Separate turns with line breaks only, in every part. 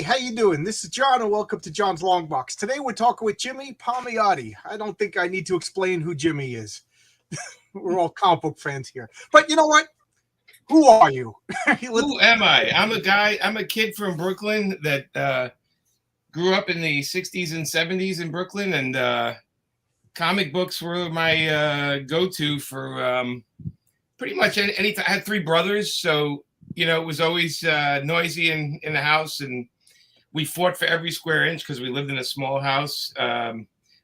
how you doing? This is John, and welcome to John's Long Box. Today we're talking with Jimmy Palmiotti. I don't think I need to explain who Jimmy is. We're all comic book fans here. But you know what? Who are you?
Who am I? I'm a kid from Brooklyn that grew up in the 60s and 70s in Brooklyn, and comic books were my go-to for pretty much any time. I had three brothers, so it was always noisy in the house, and we fought for every square inch because we lived in a small house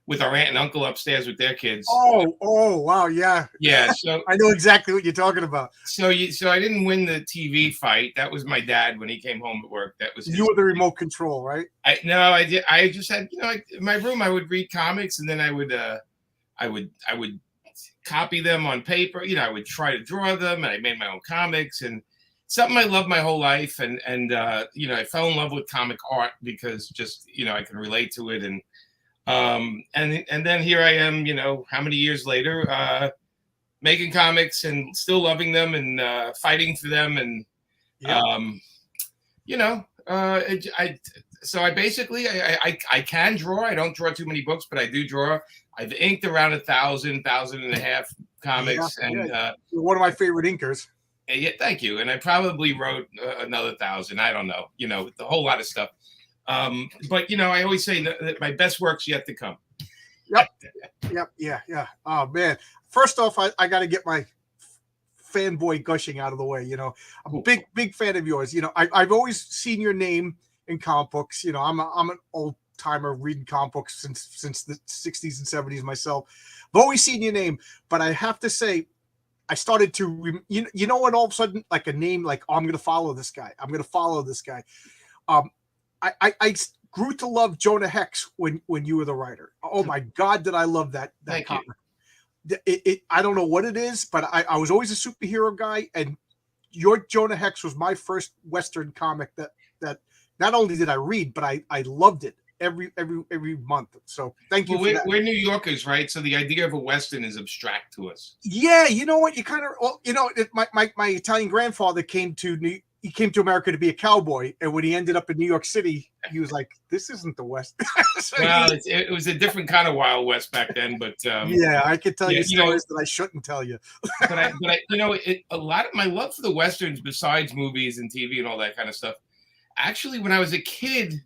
with our aunt and uncle upstairs with their kids.
Oh, wow, yeah.
Yeah, so
I know exactly what you're talking about.
So I didn't win the TV fight. That was my dad when he came home at work. That was
you were the remote control, right?
I did. I just had in my room I would read comics, and then I would copy them on paper. I would try to draw them, and I made my own comics, and something I loved my whole life. And I fell in love with comic art because just I can relate to it, and then here I am, how many years later, making comics and still loving them and fighting for them, and so I basically I can draw. I don't draw too many books, but I do draw. I've inked around 1,000 and a half comics, and
you're one of my favorite inkers.
Yeah, thank you. And I probably wrote another 1,000. I don't know, a whole lot of stuff. But I always say that my best work's yet to come.
Yep. Yeah. Oh man. First off, I got to get my fanboy gushing out of the way. I'm a big fan of yours. I've always seen your name in comic books. I'm an old timer reading comic books since the 60s and 70s myself. I've always seen your name, but I have to say, I started to when all of a sudden, like a name, like, oh, I'm going to follow this guy. I'm going to follow this guy. I grew to love Jonah Hex when you were the writer. Oh my God, did I love that comic? I don't know what it is, but I was always a superhero guy, and your Jonah Hex was my first Western comic that not only did I read, but I loved it every month. So thank you.
Well, we're New Yorkers, right? So the idea of a Western is abstract to us.
Yeah, you know what? You kind of my Italian grandfather came to America to be a cowboy, and when he ended up in New York City, he was like, "This isn't the West."
Well, it was a different kind of Wild West back then, but
yeah, I could tell you stories that I shouldn't tell you.
but a lot of my love for the Westerns, besides movies and TV and all that kind of stuff, actually, when I was a kid,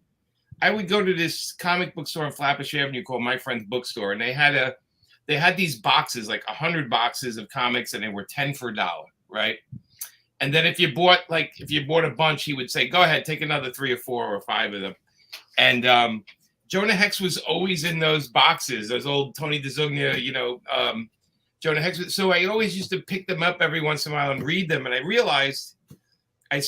I would go to this comic book store on Flatbush Avenue called My Friend's Bookstore, and they had these boxes, like 100 boxes of comics, and they were 10 for $1, right? And then if you bought a bunch, he would say, "Go ahead, take another 3 or 4 or 5 of them." And Jonah Hex was always in those boxes, those old Tony DeZugna, Jonah Hex. So I always used to pick them up every once in a while and read them. And I realized I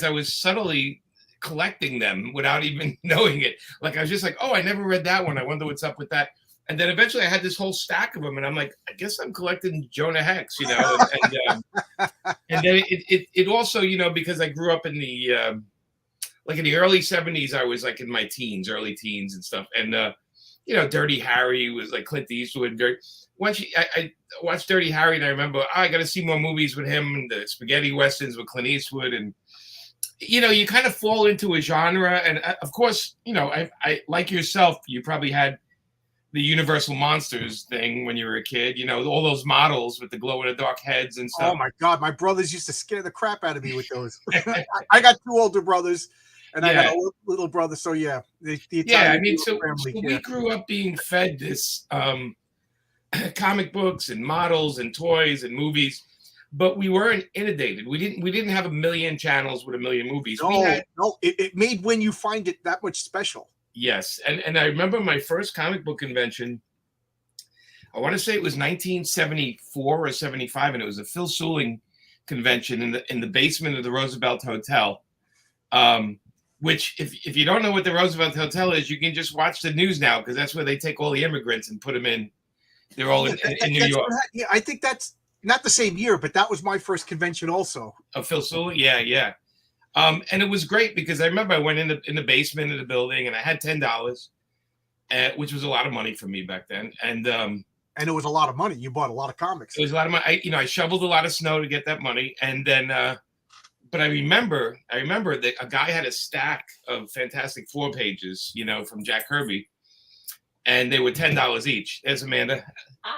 was subtly collecting them without even knowing it. Like I was just like, "Oh, I never read that one. I wonder what's up with that." And then eventually I had this whole stack of them, and I'm like, I guess I'm collecting Jonah Hex, and then it also, because I grew up in the like in the early 70s, I was like in my early teens and stuff, and Dirty Harry was like Clint Eastwood. I watched Dirty Harry, and I remember I got to see more movies with him, and the spaghetti westerns with Clint Eastwood, and you kind of fall into a genre, and of course, I like yourself, you probably had the Universal Monsters thing when you were a kid, all those models with the glow-in-the-dark heads and stuff.
Oh, my God. My brothers used to scare the crap out of me with those. I got 2 older brothers, and I got a little brother. So, yeah.
So we grew up being fed this comic books and models and toys and movies, but we weren't inundated. We didn't have a million channels with a million movies.
No, it made When You Find It that much special.
Yes, and I remember my first comic book convention. I want to say it was 1974 or 75, and it was a Phil Seuling convention in the basement of the Roosevelt Hotel. Which, if you don't know what the Roosevelt Hotel is, you can just watch the news now, because that's where they take all the immigrants and put them in. They're all in New York.
Yeah, I think that's not the same year, but that was my first convention also.
Of Phil Seuling, yeah. And it was great because I remember I went in the basement of the building, and I had $10, which was a lot of money for me back then. And
it was a lot of money. You bought a lot of comics.
It was a lot of money. I shoveled a lot of snow to get that money, and then But I remember that a guy had a stack of Fantastic Four pages, from Jack Kirby, and they were $10 each. There's Amanda.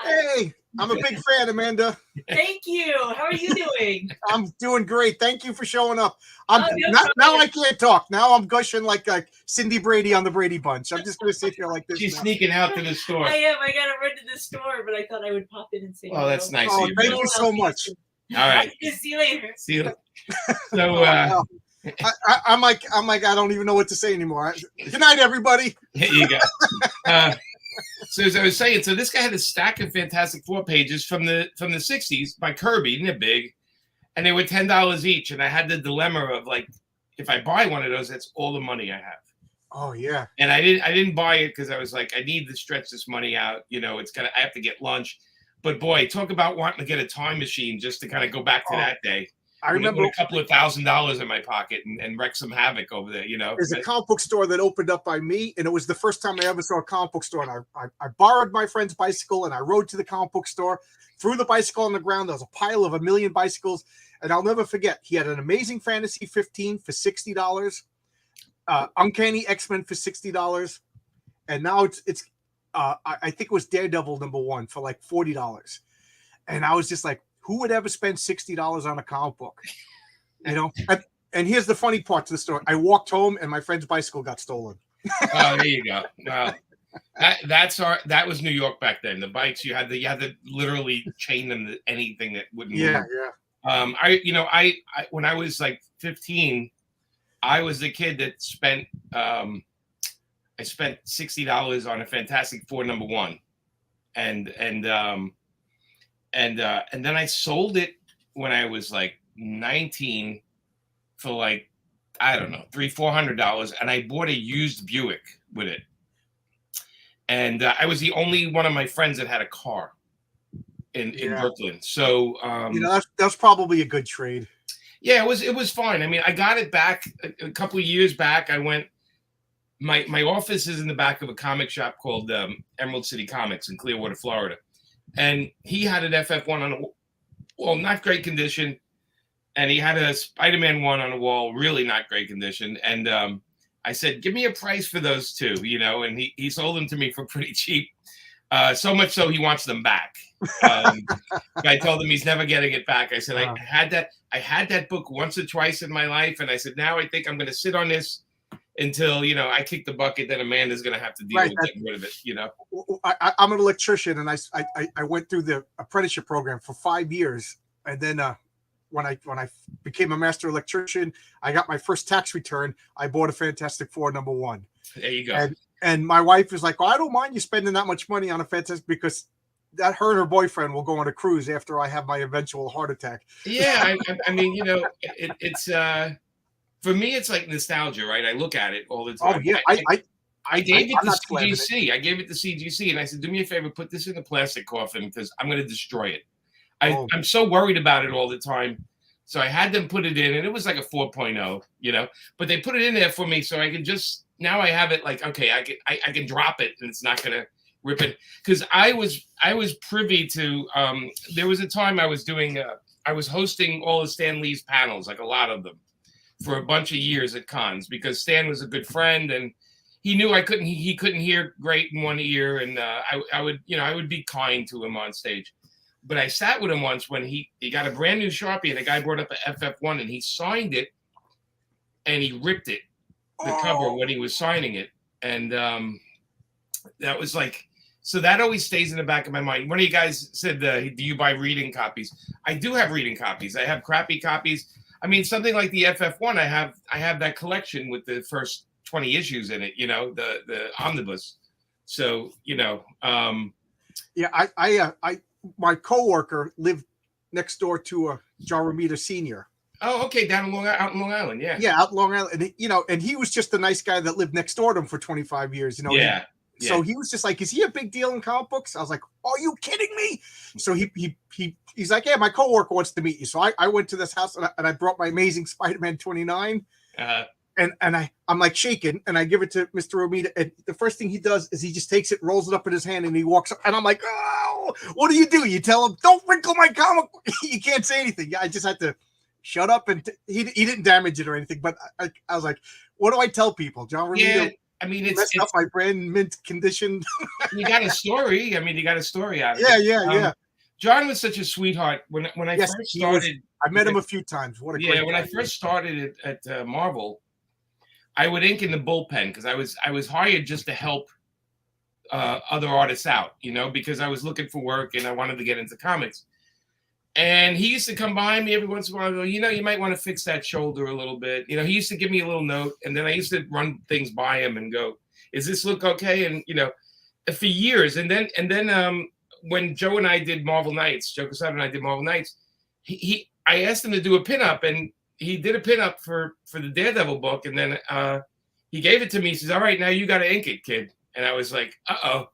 Hey, I'm a big fan, Amanda.
Thank you. How are you doing?
I'm doing great. Thank you for showing up. Now I can't talk. Now I'm gushing like Cindy Brady on the Brady Bunch. I'm just going to sit here like this.
She's sneaking out to the store.
I am. I got to run to the store, but I thought I would pop in and say
hello. That's nice.
Oh, thank you so much.
All right.
See you later.
See you. So
I'm like, I don't even know what to say anymore. Good night, everybody.
Here you go. So as I was saying, so this guy had a stack of Fantastic Four pages from the 60s by Kirby, and they're big, and they were $10 each. And I had the dilemma of like, if I buy one of those, that's all the money I have.
Oh yeah.
And I didn't buy it because I was like, I need to stretch this money out. I have to get lunch. But boy, talk about wanting to get a time machine just to kind of go back to that day.
I remember
a couple of $1,000 in my pocket and wreck some havoc over there,
There's a comic book store that opened up by me, and it was the first time I ever saw a comic book store. And I borrowed my friend's bicycle, and I rode to the comic book store, threw the bicycle on the ground. There was a pile of 1 million bicycles, and I'll never forget. He had an Amazing Fantasy 15 for $60, Uncanny X-Men for $60, and now it's I think it was Daredevil #1 for like $40, and I was just like, who would ever spend $60 on a comic book? And here's the funny part to the story. I walked home and my friend's bicycle got stolen.
Oh, there you go. Wow. That was New York back then. The bikes you had to literally chain them to anything that wouldn't move.
Yeah.
When I was like 15, I was the kid that spent I spent $60 on a Fantastic Four number 1. And then I sold it when I was like 19 for like, I don't know, $300-400, and I bought a used Buick with it. And I was the only one of my friends that had a car in Brooklyn. So
that's probably a good trade.
Yeah, it was fine. I mean, I got it back a couple of years back. I went. My office is in the back of a comic shop called Emerald City Comics in Clearwater, Florida. And he had an FF1 on the wall, not great condition. And he had a Spider-Man 1 on the wall, really not great condition. And I said, give me a price for those two, and he sold them to me for pretty cheap. So much so he wants them back. I told him he's never getting it back. I said, I had that book once or twice in my life. And I said, now I think I'm going to sit on this until I kick the bucket. Then Amanda's going to have to deal with getting rid of it.
I'm an electrician, and I went through the apprenticeship program for 5 years, and then when I became a master electrician, I got my first tax return. I bought a Fantastic Four #1.
There you go.
And my wife was like, "Well, I don't mind you spending that much money on a Fantastic, because that her and her boyfriend will go on a cruise after I have my eventual heart attack."
Yeah, I mean, it's for me, it's like nostalgia, right? I look at it all the time.
Oh yeah,
I gave it to CGC. I gave it to CGC, and I said, "Do me a favor, put this in a plastic coffin because I'm going to destroy it." I'm so worried about it all the time. So I had them put it in, and it was like a 4.0, but they put it in there for me so I can just, now I have it like, okay, I can drop it and it's not going to rip it. Because I was privy to, there was a time I was doing, I was hosting all of Stan Lee's panels, like a lot of them, for a bunch of years at cons, because Stan was a good friend and he knew he couldn't hear great in one ear, and I would be kind to him on stage. But I sat with him once when he got a brand new Sharpie, and the guy brought up a FF1, and he signed it, and he ripped it, the cover, when he was signing it. And that was like, so that always stays in the back of my mind. One of you guys said, do you buy reading copies? I do have reading copies. I have crappy copies. I mean, something like the FF1, I have that collection with the first 20 issues in it, the omnibus. So,
yeah, I my coworker lived next door to John Romita Sr.
Oh, okay, out in Long Island, yeah.
Yeah, out in Long Island. And he was just the nice guy that lived next door to him for 25 years,
Yeah.
So he was just like, is he a big deal in comic books? I was like, are you kidding me? So he's like, yeah, my coworker wants to meet you. So I went to this house, and I brought my Amazing Spider-Man 29. And I'm like shaking, and I give it to Mr. Romita, and the first thing he does is he just takes it, rolls it up in his hand, and he walks up, and I'm like, oh, what do? You tell him, don't wrinkle my comic. You can't say anything. I just had to shut up, and he didn't damage it or anything. But I was like, what do I tell people? John Romita
Yeah, I mean,
messed up my brand mint condition.
you got a story. I mean, you got a story out of
Yeah,
it.
yeah.
John was such a sweetheart when I
Yes,
first
he was.
started.
I met him a few times. What a great
when
guy.
I first started at Marvel, I would ink in the bullpen because I was hired just to help other artists out, because I was looking for work and I wanted to get into comics. And he used to come by me every once in a while and go, you might want to fix that shoulder a little bit. He used to give me a little note, and then I used to run things by him and go, "Is this look okay?" And for years. And then when Joe and I did Marvel Nights, Joe Quesada and I did Marvel Nights, I asked him to do a pinup, and he did a pinup for the Daredevil book, and then he gave it to me. He says, "All right, now you got to ink it, kid." And I was like, "Uh-oh."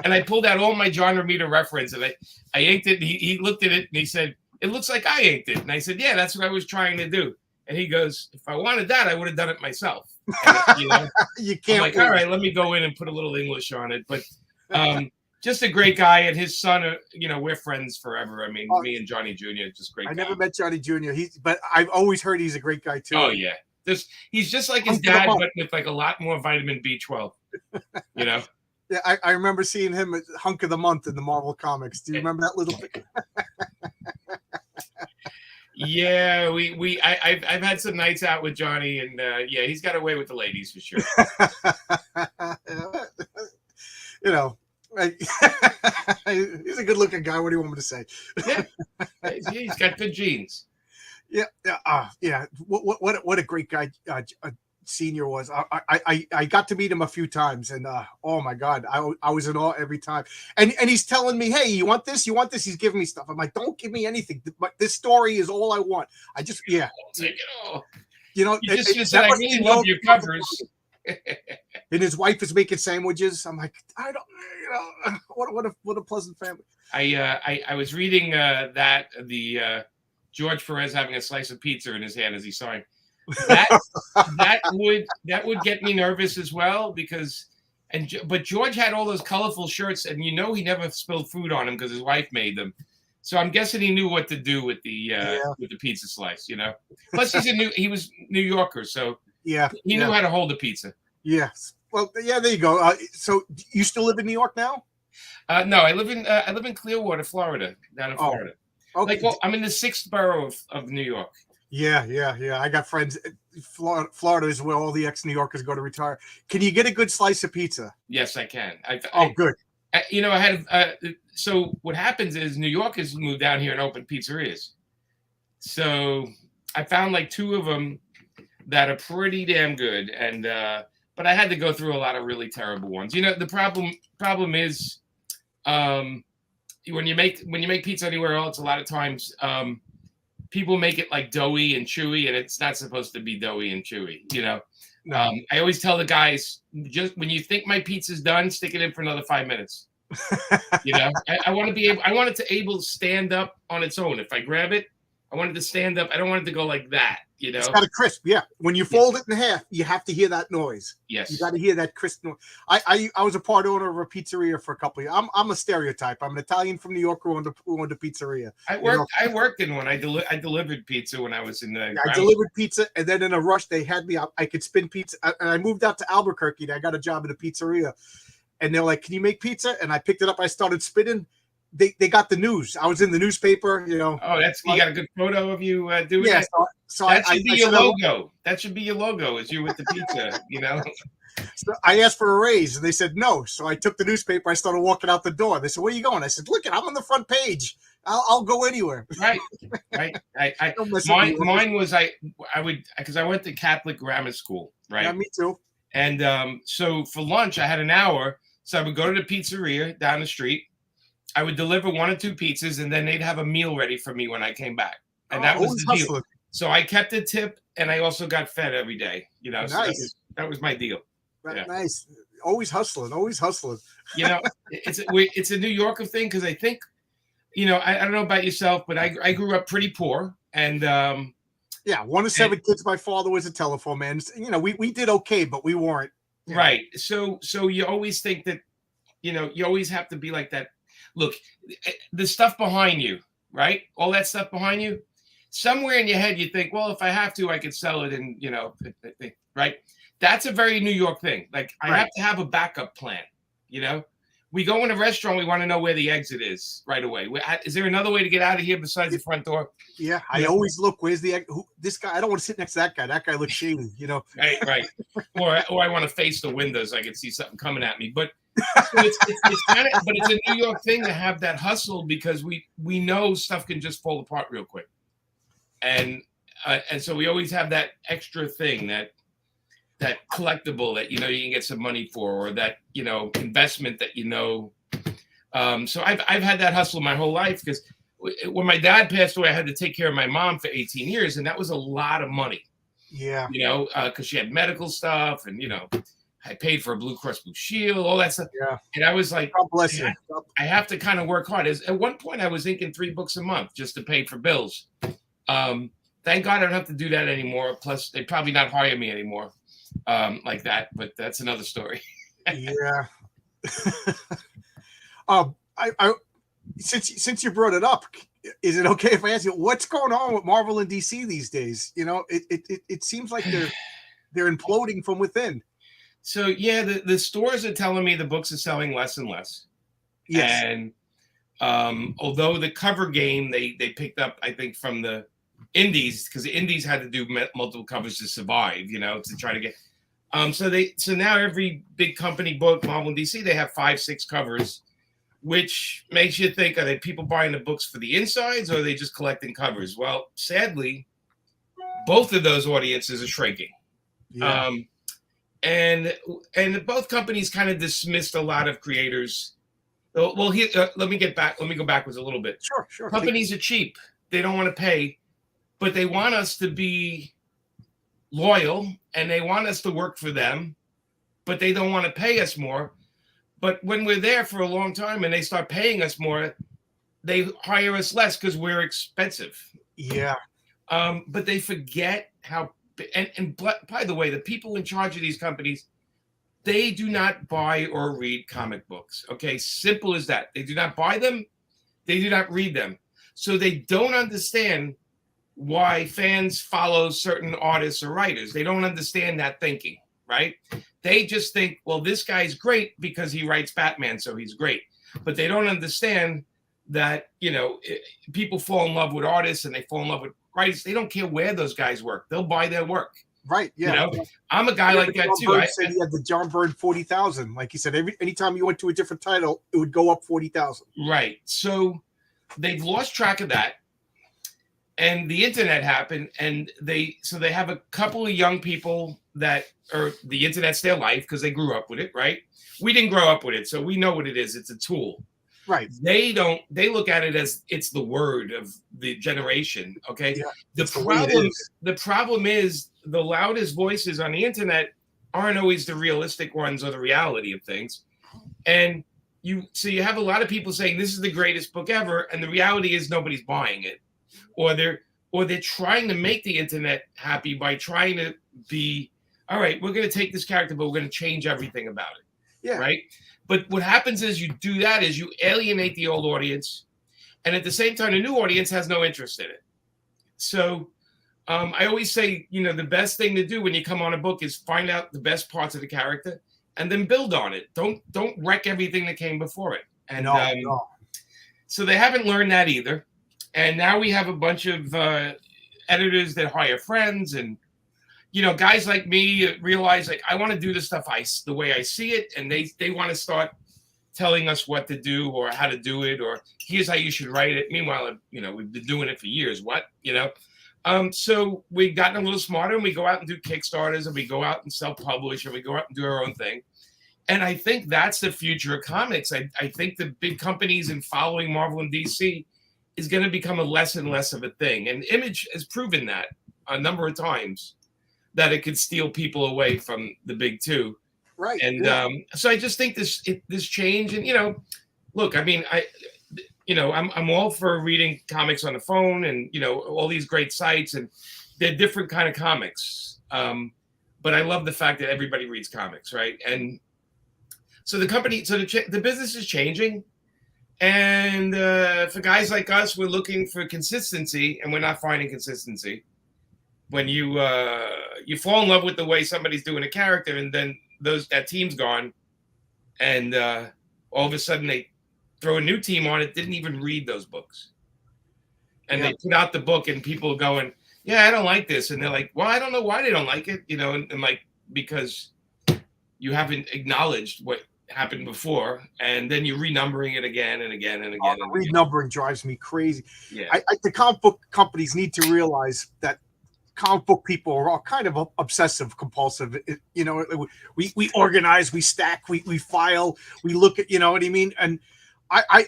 And I pulled out all my John Romita reference, and I inked it. And he looked at it and he said, "It looks like I inked it." And I said, "Yeah, that's what I was trying to do." And he goes, "If I wanted that, I would have done it myself." And,
You can't.
I'm like, all right, let me go in and put a little English on it. But just a great guy, and his son, we're friends forever. I mean, me and Johnny Jr. just great.
I
guy.
never met Johnny Jr. But I've always heard he's a great guy too.
Oh yeah, he's just like his dad, but with like a lot more vitamin B12.
Yeah, I remember seeing him at Hunk of the Month in the Marvel Comics. Do you remember that little thing?
Yeah, I've had some nights out with Johnny, and yeah, he's got away with the ladies for sure.
He's a good-looking guy. What do you want me to say?
Yeah, he's got good genes.
Yeah. What a great guy Senior was. I got to meet him a few times, and oh my God, I was in awe every time. And he's telling me, "Hey, you want this? You want this?" He's giving me stuff. I'm like, "Don't give me anything. This story is all I want. I just
Take it all.
You
just said, "I really love your covers."
And his wife is making sandwiches. I'm like, I don't, what a pleasant family.
I was reading that the George Perez having a slice of pizza in his hand as he signed. That would get me nervous as well but George had all those colorful shirts, and he never spilled food on him because his wife made them. So I'm guessing he knew what to do with the pizza slice. Plus he was New Yorker, so
yeah,
he knew how to hold a pizza.
Yes. Well, yeah, there you go. So you still live in New York now?
No, I live in Clearwater, Florida, down in Florida.
Okay.
I'm in the 6th borough of New York. Yeah.
I got friends. Florida is where all the ex-New Yorkers go to retire. Can you get a good slice of pizza?
Yes, I can.
Good.
I had so what happens is New Yorkers moved down here and opened pizzerias. So I found like 2 of them that are pretty damn good, and but I had to go through a lot of really terrible ones. The problem is when you make pizza anywhere else, a lot of times people make it like doughy and chewy, and it's not supposed to be doughy and chewy.
No.
I always tell the guys, just when you think my pizza's done, stick it in for another 5 minutes. I want it to able to stand up on its own. If I grab it, I want it to stand up. I don't want it to go like that.
It's got a crisp. Yeah. When you fold it in half, you have to hear that noise.
Yes.
You got to hear that crisp noise. I was a part owner of a pizzeria for a couple of years. I'm a stereotype. I'm an Italian from New York who owned a pizzeria.
I worked in one. I delivered pizza when I was in the.
I delivered pizza, and then in a rush they had me. I could spin pizza, and I moved out to Albuquerque. And I got a job at a pizzeria, and they're like, "Can you make pizza?" And I picked it up. I started spinning. They got the news. I was in the newspaper,
Oh, you got a good photo of you doing
yeah,
that?
So
that should be your logo. That should be your logo, is you with the pizza,
So I asked for a raise, and they said no. So I took the newspaper. I started walking out the door. They said, "Where are you going?" I said, "Look, I'm on the front page. I'll go anywhere."
Right. Mine was I would, because I went to Catholic grammar school, right?
Yeah, me too.
And so for lunch, I had an hour. So I would go to the pizzeria down the street. I would deliver 1 or 2 pizzas, and then they'd have a meal ready for me when I came back. And that was the deal. So I kept a tip, and I also got fed every day.
Nice.
So that was my deal.
Nice. Always hustling.
It's a New Yorker thing, because I think, I don't know about yourself, but I grew up pretty poor, and
1 of 7 kids. My father was a telephone man. We did okay, but we weren't
right. So you always think that, you always have to be like that. Look, the stuff behind you, right? All that stuff behind you, somewhere in your head you think, well, if I have to, I could sell it, and right. That's a very New York thing. Like, I have to have a backup plan. We go in a restaurant, we want to know where the exit is right away. Is there another way to get out of here besides the front door?
Yeah, I always look. Where's this guy? I don't want to sit next to that guy. That guy looks shady.
Right. Or I want to face the windows. I can see something coming at me. But so it's kind of, but it's a New York thing to have that hustle, because we know stuff can just fall apart real quick, and so we always have that extra thing, that collectible that you can get some money for, or that investment that So I've had that hustle my whole life, because when my dad passed away, I had to take care of my mom for 18 years, and that was a lot of money.
Yeah.
Because she had medical stuff, and I paid for a Blue Cross Blue Shield, all that stuff.
Yeah.
And I was like,
God bless you.
I have to kind of work hard. At one point, I was inking 3 books a month just to pay for bills. Thank God I don't have to do that anymore. Plus, they probably not hire me anymore like that. But that's another story.
Yeah. I since you brought it up, is it okay if I ask you what's going on with Marvel and DC these days? It seems like they're imploding from within.
So yeah, the stores are telling me the books are selling less and less.
Yes.
And although the cover game they picked up, I think, from the indies, because the indies had to do multiple covers to survive, to try to get. So now every big company book, Marvel and DC, they have 5-6 covers, which makes you think, are they people buying the books for the insides, or are they just collecting covers? Well, sadly, both of those audiences are shrinking.
Yeah.
And both companies kind of dismissed a lot of creators. Well, here, let me go backwards a little bit.
Sure.
Companies are cheap. They don't want to pay, but they want us to be loyal, and they want us to work for them, but they don't want to pay us more. But when we're there for a long time and they start paying us more, they hire us less because we're expensive.
Yeah.
But they forget how. And by the way, the people in charge of these companies, they do not buy or read comic books. Okay, simple as that. They do not buy them. They do not read them. So they don't understand why fans follow certain artists or writers. They don't understand that thinking, right? They just think, well, this guy's great because he writes Batman, so he's great. But they don't understand that, people fall in love with artists, and they fall in love with writers. They don't care where those guys work. They'll buy their work.
Right. Yeah.
I'm a guy like that too.
Byrne said he had the John Byrne 40,000. Like he said, anytime you went to a different title, it would go up 40,000.
Right. So they've lost track of that. And the internet happened, and they have a couple of young people that are, the internet's their life because they grew up with it, right? We didn't grow up with it, so we know what it is. It's a tool.
Right.
They look at it as it's the word of the generation. Okay.
Yeah,
the problem is the loudest voices on the internet aren't always the realistic ones or the reality of things. And you have a lot of people saying this is the greatest book ever, and the reality is nobody's buying it. Or they're trying to make the internet happy by trying to be, all right, we're going to take this character, but we're going to change everything about it.
Yeah.
Right. But what happens is you do that is you alienate the old audience. And at the same time, the new audience has no interest in it. So I always say, the best thing to do when you come on a book is find out the best parts of the character and then build on it. Don't wreck everything that came before it. And
no.
So they haven't learned that either. And now we have a bunch of editors that hire friends, and guys like me realize, like, I want to do the stuff the way I see it, and they want to start telling us what to do or how to do it, or here's how you should write it. Meanwhile, we've been doing it for years. So we've gotten a little smarter, and we go out and do Kickstarters, and we go out and self-publish, and we go out and do our own thing. And I think that's the future of comics. I think the big companies and following Marvel and DC is going to become a less and less of a thing. And Image has proven that a number of times, that it could steal people away from the big two.
Right.
And so I just think this change, and look, I mean, I'm all for reading comics on the phone, and all these great sites, and they're different kind of comics. But I love the fact that everybody reads comics, right? And so the business is changing, And for guys like us, we're looking for consistency, and we're not finding consistency. When you fall in love with the way somebody's doing a character, and then that team's gone, and all of a sudden they throw a new team on it, didn't even read those books, and they put out the book, and people are going, "Yeah, I don't like this," and they're like, "Well, I don't know why they don't like it," and like, because you haven't acknowledged what happened before, and then you're renumbering it again and again and again.
The renumbering drives me crazy.
Yeah,
the comic book companies need to realize that comic book people are all kind of obsessive compulsive. We organize, we stack, we file, we look at, you know what I mean. And I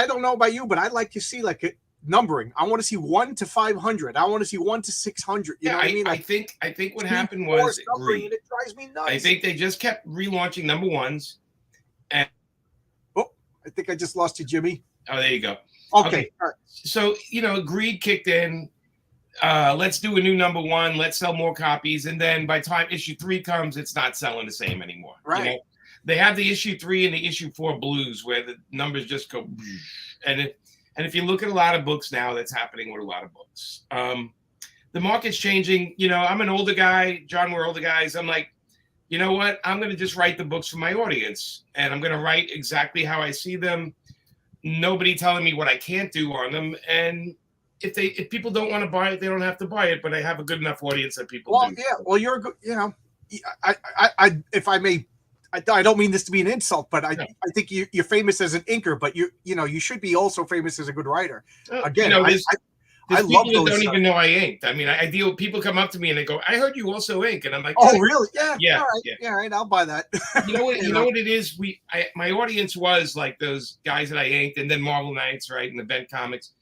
don't know about you, but I'd like to see like a numbering. I want to see 1 to 500. I want to see 1 to 600. You know what I mean?
I think what happened was
it drives me nuts.
I think they just kept relaunching number ones. And
I think I just lost you, Jimmy.
Oh, there you go.
Okay. All right.
So, greed kicked in. Let's do a new number one. Let's sell more copies. And then by the time issue 3 comes, it's not selling the same anymore.
Right.
They have the issue 3 and the issue 4 blues where the numbers just go. And if you look at a lot of books now, that's happening with a lot of books. The market's changing. I'm an older guy. John, we're older guys. I'm like, you know what? I'm going to just write the books for my audience. And I'm going to write exactly how I see them. Nobody telling me what I can't do on them. And if people don't want to buy it, they don't have to buy it. But I have a good enough audience that people do.
Yeah. Well, you're good. I if I may, I don't mean this to be an insult, but I think you're famous as an inker, but you should be also famous as a good writer. Again, I love
people
those.
Don't even know I inked. I mean, I deal with people come up to me and they go, "I heard you also ink," and I'm like,
"Oh, really? Yeah. All right, I'll buy that."
You know what? You know what it is? My audience was like those guys that I inked, and then Marvel Knights, right, and Event Comics.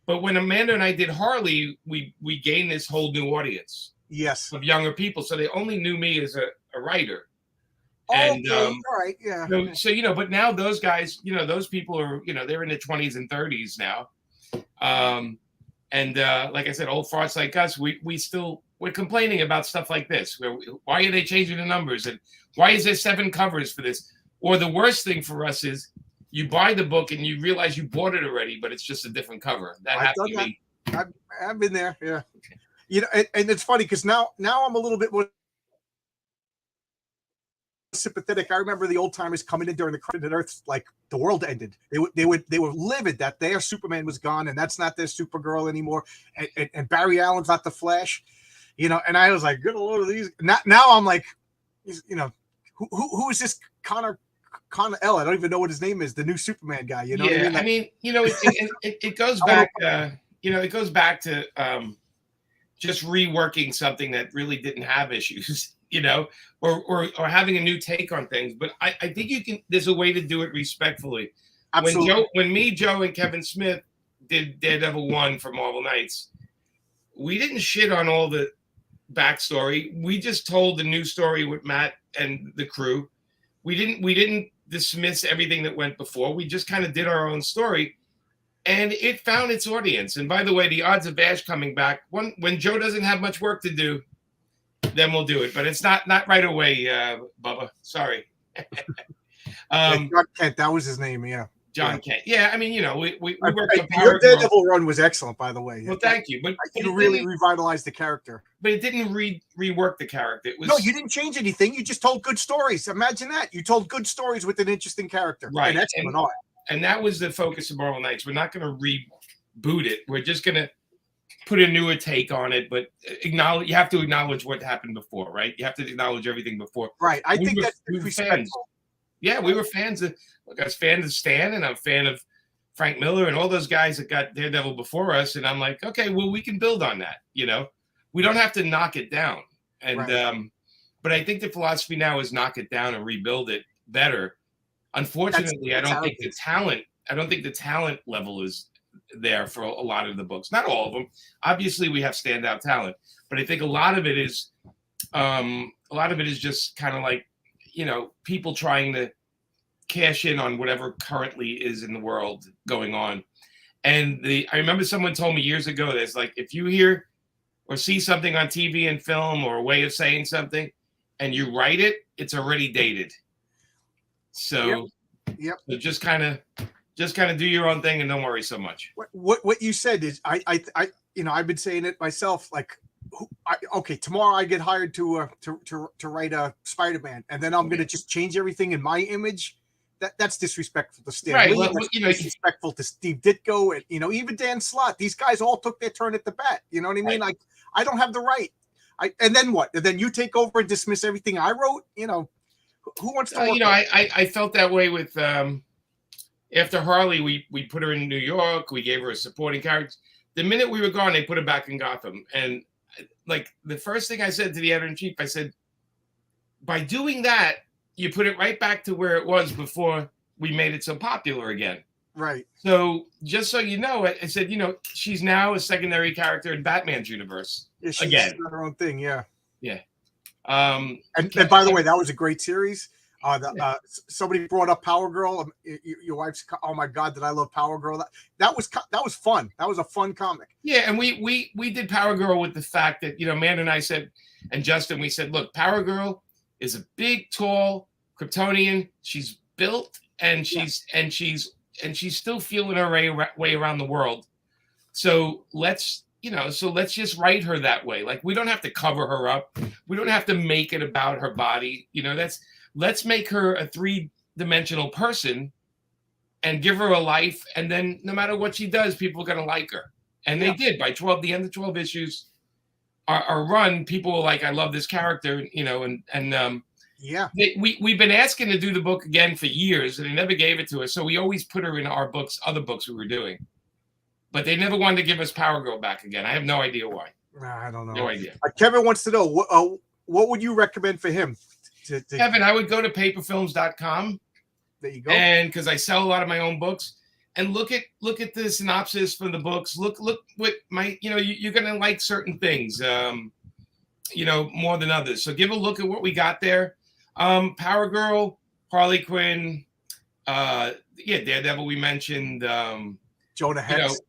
But when Amanda and I did Harley, we gained this whole new audience.
Yes.
Of younger people, so they only knew me as a writer.
And all right, yeah.
So but now those guys, those people are, they're in their 20s and 30s now. And like I said, old farts like us, we're complaining about stuff like this. Why are they changing the numbers? And why is there 7 covers for this? Or the worst thing for us is you buy the book and you realize you bought it already, but it's just a different cover. That happened to me.
I've been there, yeah. And it's funny because now I'm a little bit more sympathetic. I remember the old timers coming in during the Credit Earth, like the world ended. They were livid that their Superman was gone and that's not their Supergirl anymore. And Barry Allen's not the Flash, And I was like, good load of these. Now I'm like, who is this Connor L? I don't even know what his name is. The new Superman guy. You know what I mean?
It goes back. It goes back to just reworking something that really didn't have issues. Or having a new take on things. But I think there's a way to do it respectfully.
Absolutely.
When Joe and Kevin Smith did Daredevil 1 for Marvel Knights, we didn't shit on all the backstory. We just told the new story with Matt and the crew. We didn't dismiss everything that went before. We just kind of did our own story. And it found its audience. And by the way, the odds of Ash coming back, when Joe doesn't have much work to do, then we'll do it. But it's not right away, Bubba. Sorry.
John Kent, that was his name, yeah.
John Kent. Yeah, I mean, we worked on
Your Daredevil run was excellent, by the way.
Well, thank you. But
you really revitalized the character.
But it didn't rework the character. It was,
no, you didn't change anything. You just told good stories. Imagine that. You told good stories with an interesting character.
Right.
And excellent art.
And that was the focus of Marvel Knights. We're not going to reboot it. We're just going to put a newer take on it, but you have to acknowledge what happened before, right? You have to acknowledge everything before.
Right. I think that's respectful.
Yeah, we were fans of. Look, I was fan of Stan, and I'm a fan of Frank Miller and all those guys that got Daredevil before us. And I'm like, okay, well, we can build on that. We don't have to knock it down. And right. But I think the philosophy now is knock it down and rebuild it better. Unfortunately, I don't think the talent level is there for a lot of the books. Not all of them. Obviously, we have standout talent, but I think a lot of it is just kind of like, people trying to cash in on whatever currently is in the world going on. And I remember someone told me years ago, there's like, if you hear or see something on TV and film or a way of saying something and you write it, it's already dated. So,
yep.
So just kind of just kind of do your own thing and don't worry so much.
What you said is I've been saying it myself. Like, okay, tomorrow I get hired to write a Spider-Man, and then I'm gonna just change everything in my image. That's disrespectful to Stan
Right.
Lee.
Well,
That's
you know,
disrespectful to Steve Ditko, and even Dan Slott. These guys all took their turn at the bat. You know what I mean?
Right.
I don't have the right. And then what? And then you take over and dismiss everything I wrote? Who wants to?
I felt that way with after Harley. We put her in New York. We gave her a supporting character. The minute we were gone, they put her back in Gotham. And like the first thing I said to the editor-in-chief, I said, by doing that, you put it right back to where it was before we made it so popular again.
Right.
So just so you know, I said, she's now a secondary character in Batman's universe.
Yeah, she's
again.
got her own thing. Yeah.
Yeah.
And by the way, that was a great series. Somebody brought up Power Girl. Your wife's. Oh my God, did I love Power Girl? That was fun. That was a fun comic.
Yeah, and we did Power Girl with the fact that Man and I said, and Justin, we said, look, Power Girl is a big, tall Kryptonian. She's built, and she's still feeling her way around the world. So let's just write her that way. Like, we don't have to cover her up. We don't have to make it about her body. Let's make her a 3-dimensional person and give her a life. And then no matter what she does, people are going to like her. And they did. By the end of 12 issues, our run, people were like, I love this character, we've been asking to do the book again for years, and they never gave it to us. So we always put her in our books, other books we were doing. But they never wanted to give us Power Girl back again. I have no idea why.
I don't know.
No idea.
Kevin wants to know, what would you recommend for him?
Kevin, I would go to paperfilms.com.
There you go.
And because I sell a lot of my own books, and look at the synopsis for the books. Look what you're going to like certain things, more than others. So give a look at what we got there. Power Girl, Harley Quinn, Daredevil we mentioned.
Jonah Hex.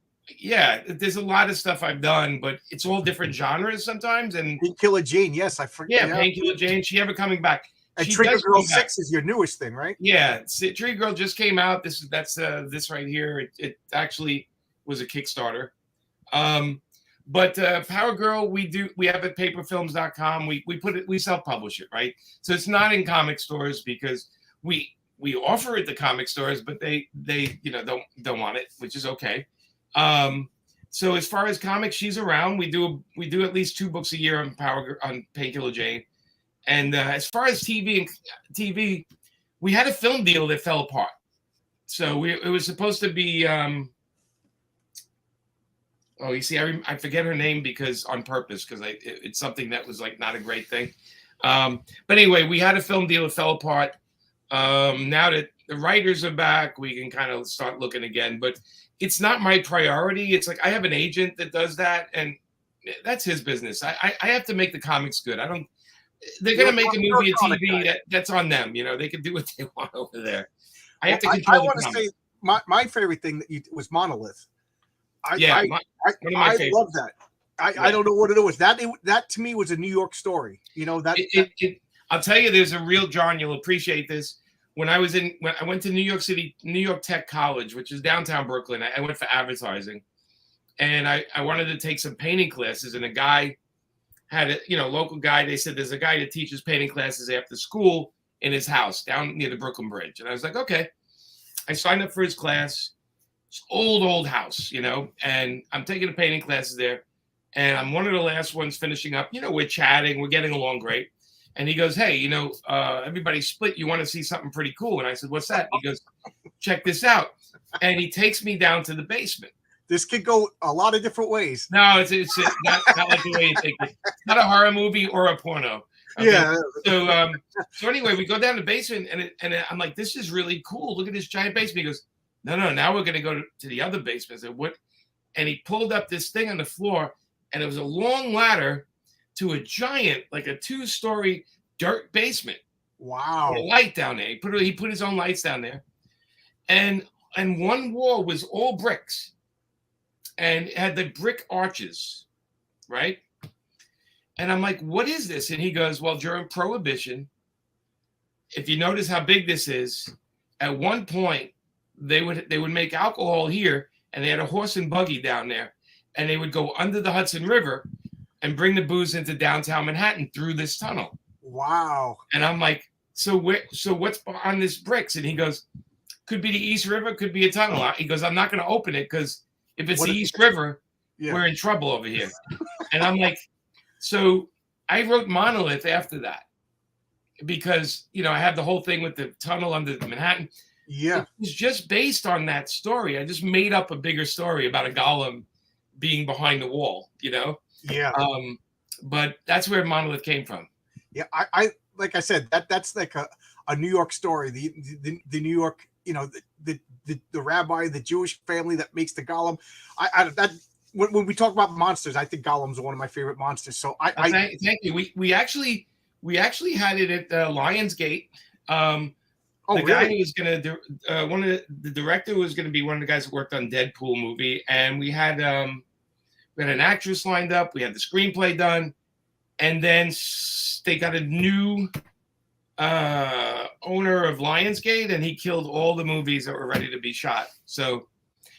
There's a lot of stuff I've done, but it's all different genres sometimes. And
Painkiller Jane, yes, I forget.
Yeah, Painkiller Jane. She ever coming back?
And Trigger Girl 6 is your newest thing, right?
Yeah, Trigger Girl just came out. That's this right here. It actually was a Kickstarter. But Power Girl, we have it at paperfilms.com. We self-publish it, right? So it's not in comic stores because we offer it to comic stores, but they don't want it, which is okay. So as far as comics, she's around. We do at least 2 books a year on Painkiller Jane. And as far as TV, we had a film deal that fell apart. So it was supposed to be. I forget her name on purpose because it's something that was like not a great thing. But anyway, we had a film deal that fell apart. Now that the writers are back, we can kind of start looking again. But it's not my priority. It's like I have an agent that does that, and that's his business. I have to make the comics good. They're going to make a movie and TV that's on them. They can do what they want over there. I have to control the comics. I want
to say my favorite thing was Monolith. I love that. I don't know what it was. That to me was a New York story.
I'll tell you, there's a real John. You'll appreciate this. When I went to New York City, New York Tech College, which is downtown Brooklyn, I went for advertising, and I wanted to take some painting classes. And a guy had a local guy. They said there's a guy that teaches painting classes after school in his house down near the Brooklyn Bridge. And I was like, okay. I signed up for his class. It's old house, and I'm taking the painting classes there. And I'm one of the last ones finishing up. We're chatting. We're getting along great. And he goes, hey, everybody's split. You want to see something pretty cool? And I said, what's that? He goes, check this out. And he takes me down to the basement.
This could go a lot of different ways.
No, it's not like the way you think it. It's not a horror movie or a porno. Okay? Yeah. So anyway, we go down to the basement, and I'm like, this is really cool. Look at this giant basement. He goes, no, now we're going to go to the other basement. I said, what? And he pulled up this thing on the floor, and it was a long ladder to a giant, like a 2-story dirt basement.
Wow.
With a light down there. He put his own lights down there. And one wall was all bricks. And it had the brick arches, right? And I'm like, what is this? And he goes, well, during Prohibition, if you notice how big this is, at one point, they would make alcohol here, and they had a horse and buggy down there, and they would go under the Hudson River and bring the booze into downtown Manhattan through this tunnel.
Wow.
And I'm like, so what's on this bricks? And he goes, could be the East River, could be a tunnel. He goes, I'm not going to open it because if it's the East River, we're in trouble over here. And I'm like, so I wrote Monolith after that because, I had the whole thing with the tunnel under Manhattan.
Yeah.
It was just based on that story. I just made up a bigger story about a golem being behind the wall,
Yeah.
But that's where Monolith came from.
Yeah. I like I said, that's like a New York story. The New York, the rabbi, the Jewish family that makes the golem. When we talk about monsters, I think golems are one of my favorite monsters. So
thank you. We actually had it at Lionsgate. The guy who was going to the director was going to be one of the guys who worked on Deadpool movie, and we had an actress lined up. We had the screenplay done, and then they got a new owner of Lionsgate, and he killed all the movies that were ready to be shot. So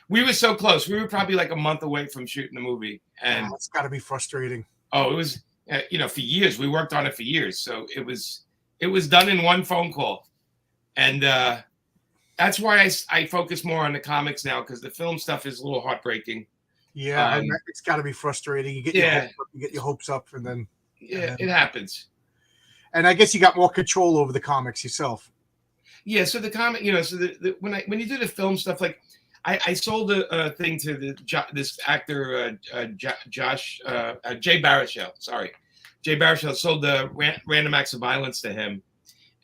we were so close. We were probably like a month away from shooting the movie, and
it's got to be frustrating.
Oh, it was for years. We worked on it for years, so it was done in one phone call. And that's why I focus more on the comics now, because the film stuff is a little heartbreaking.
Yeah, it's got to be frustrating. You get your hopes up, and then
it happens.
And I guess you got more control over the comics yourself.
Yeah, so the comic, so when you do the film stuff, like I sold a thing to this actor Jay Baruchel. Sorry, Jay Baruchel sold the Random Acts of Violence to him.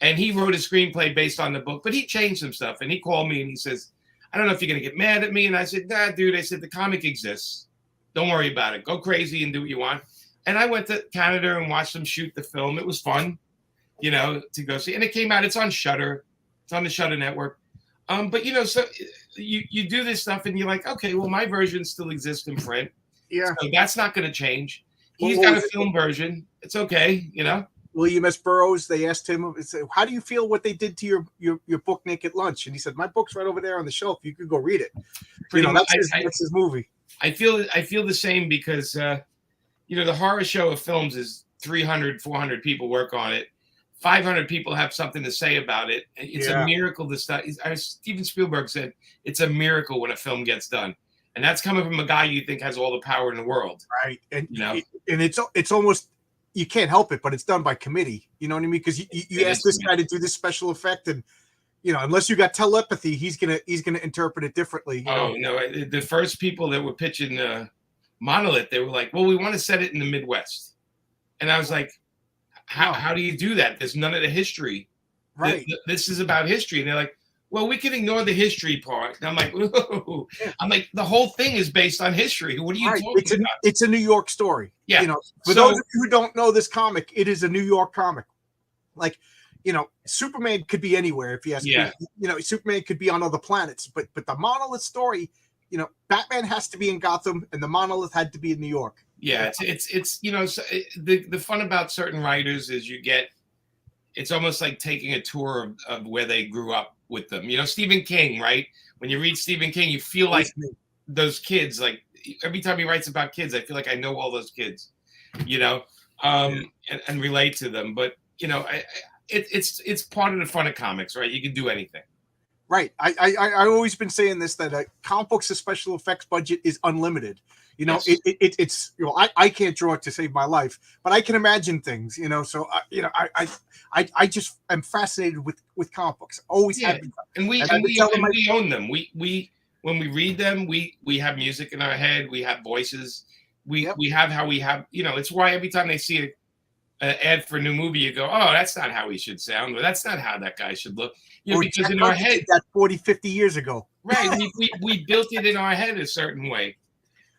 And he wrote a screenplay based on the book, but he changed some stuff. And he called me and he says, I don't know if you're going to get mad at me. And I said, nah, dude. I said, the comic exists. Don't worry about it. Go crazy and do what you want. And I went to Canada and watched them shoot the film. It was fun, to go see. And it came out. It's on Shudder. It's on the Shudder network. But, so you do this stuff and you're like, okay, well, my version still exists in print.
Yeah.
So that's not going to change. He's got a film version. It's okay,
William S. Burroughs, they asked him, how do you feel what they did to your book Naked Lunch? And he said, my book's right over there on the shelf. You could go read it. That's his movie.
I feel the same because, the horror show of films is 300, 400 people work on it. 500 people have something to say about it. It's a miracle to start. Steven Spielberg said, it's a miracle when a film gets done. And that's coming from a guy you think has all the power in the world.
Right. And, and it's almost, you can't help it, but it's done by committee. You know what I mean? Because you ask this guy to do this special effect, and unless you got telepathy, he's gonna interpret it differently.
No! The first people that were pitching Monolith, they were like, "Well, we want to set it in the Midwest," and I was like, "How do you do that? There's none of the history.
Right?
This is about history." And they're like, well, we can ignore the history part. And I'm like, whoa. I'm like, the whole thing is based on history. What are you talking about?
It's a New York story.
Yeah.
For those of you who don't know this comic, it is a New York comic. Like, Superman could be anywhere if you ask me. Superman could be on other planets, but the Monolith story, Batman has to be in Gotham and the Monolith had to be in New York.
Yeah, it's the fun about certain writers is it's almost like taking a tour of where they grew up with them. Stephen King, right? When you read Stephen King, you feel like those kids, like every time he writes about kids, I feel like I know all those kids, and relate to them. But, it's part of the fun of comics, right? You can do anything.
Right. I've always been saying this, that comic books' special effects budget is unlimited. Yes. It's I can't draw it to save my life, but I can imagine things. So I just am fascinated with comic books. Always have been.
And we own them. We when we read them, we have music in our head. We have voices. We have how we have. It's why every time they see an ad for a new movie, you go, oh, that's not how he should sound, or that's not how that guy should look. Because in our head,
that 40, 50 years ago,
right? we built it in our head a certain way.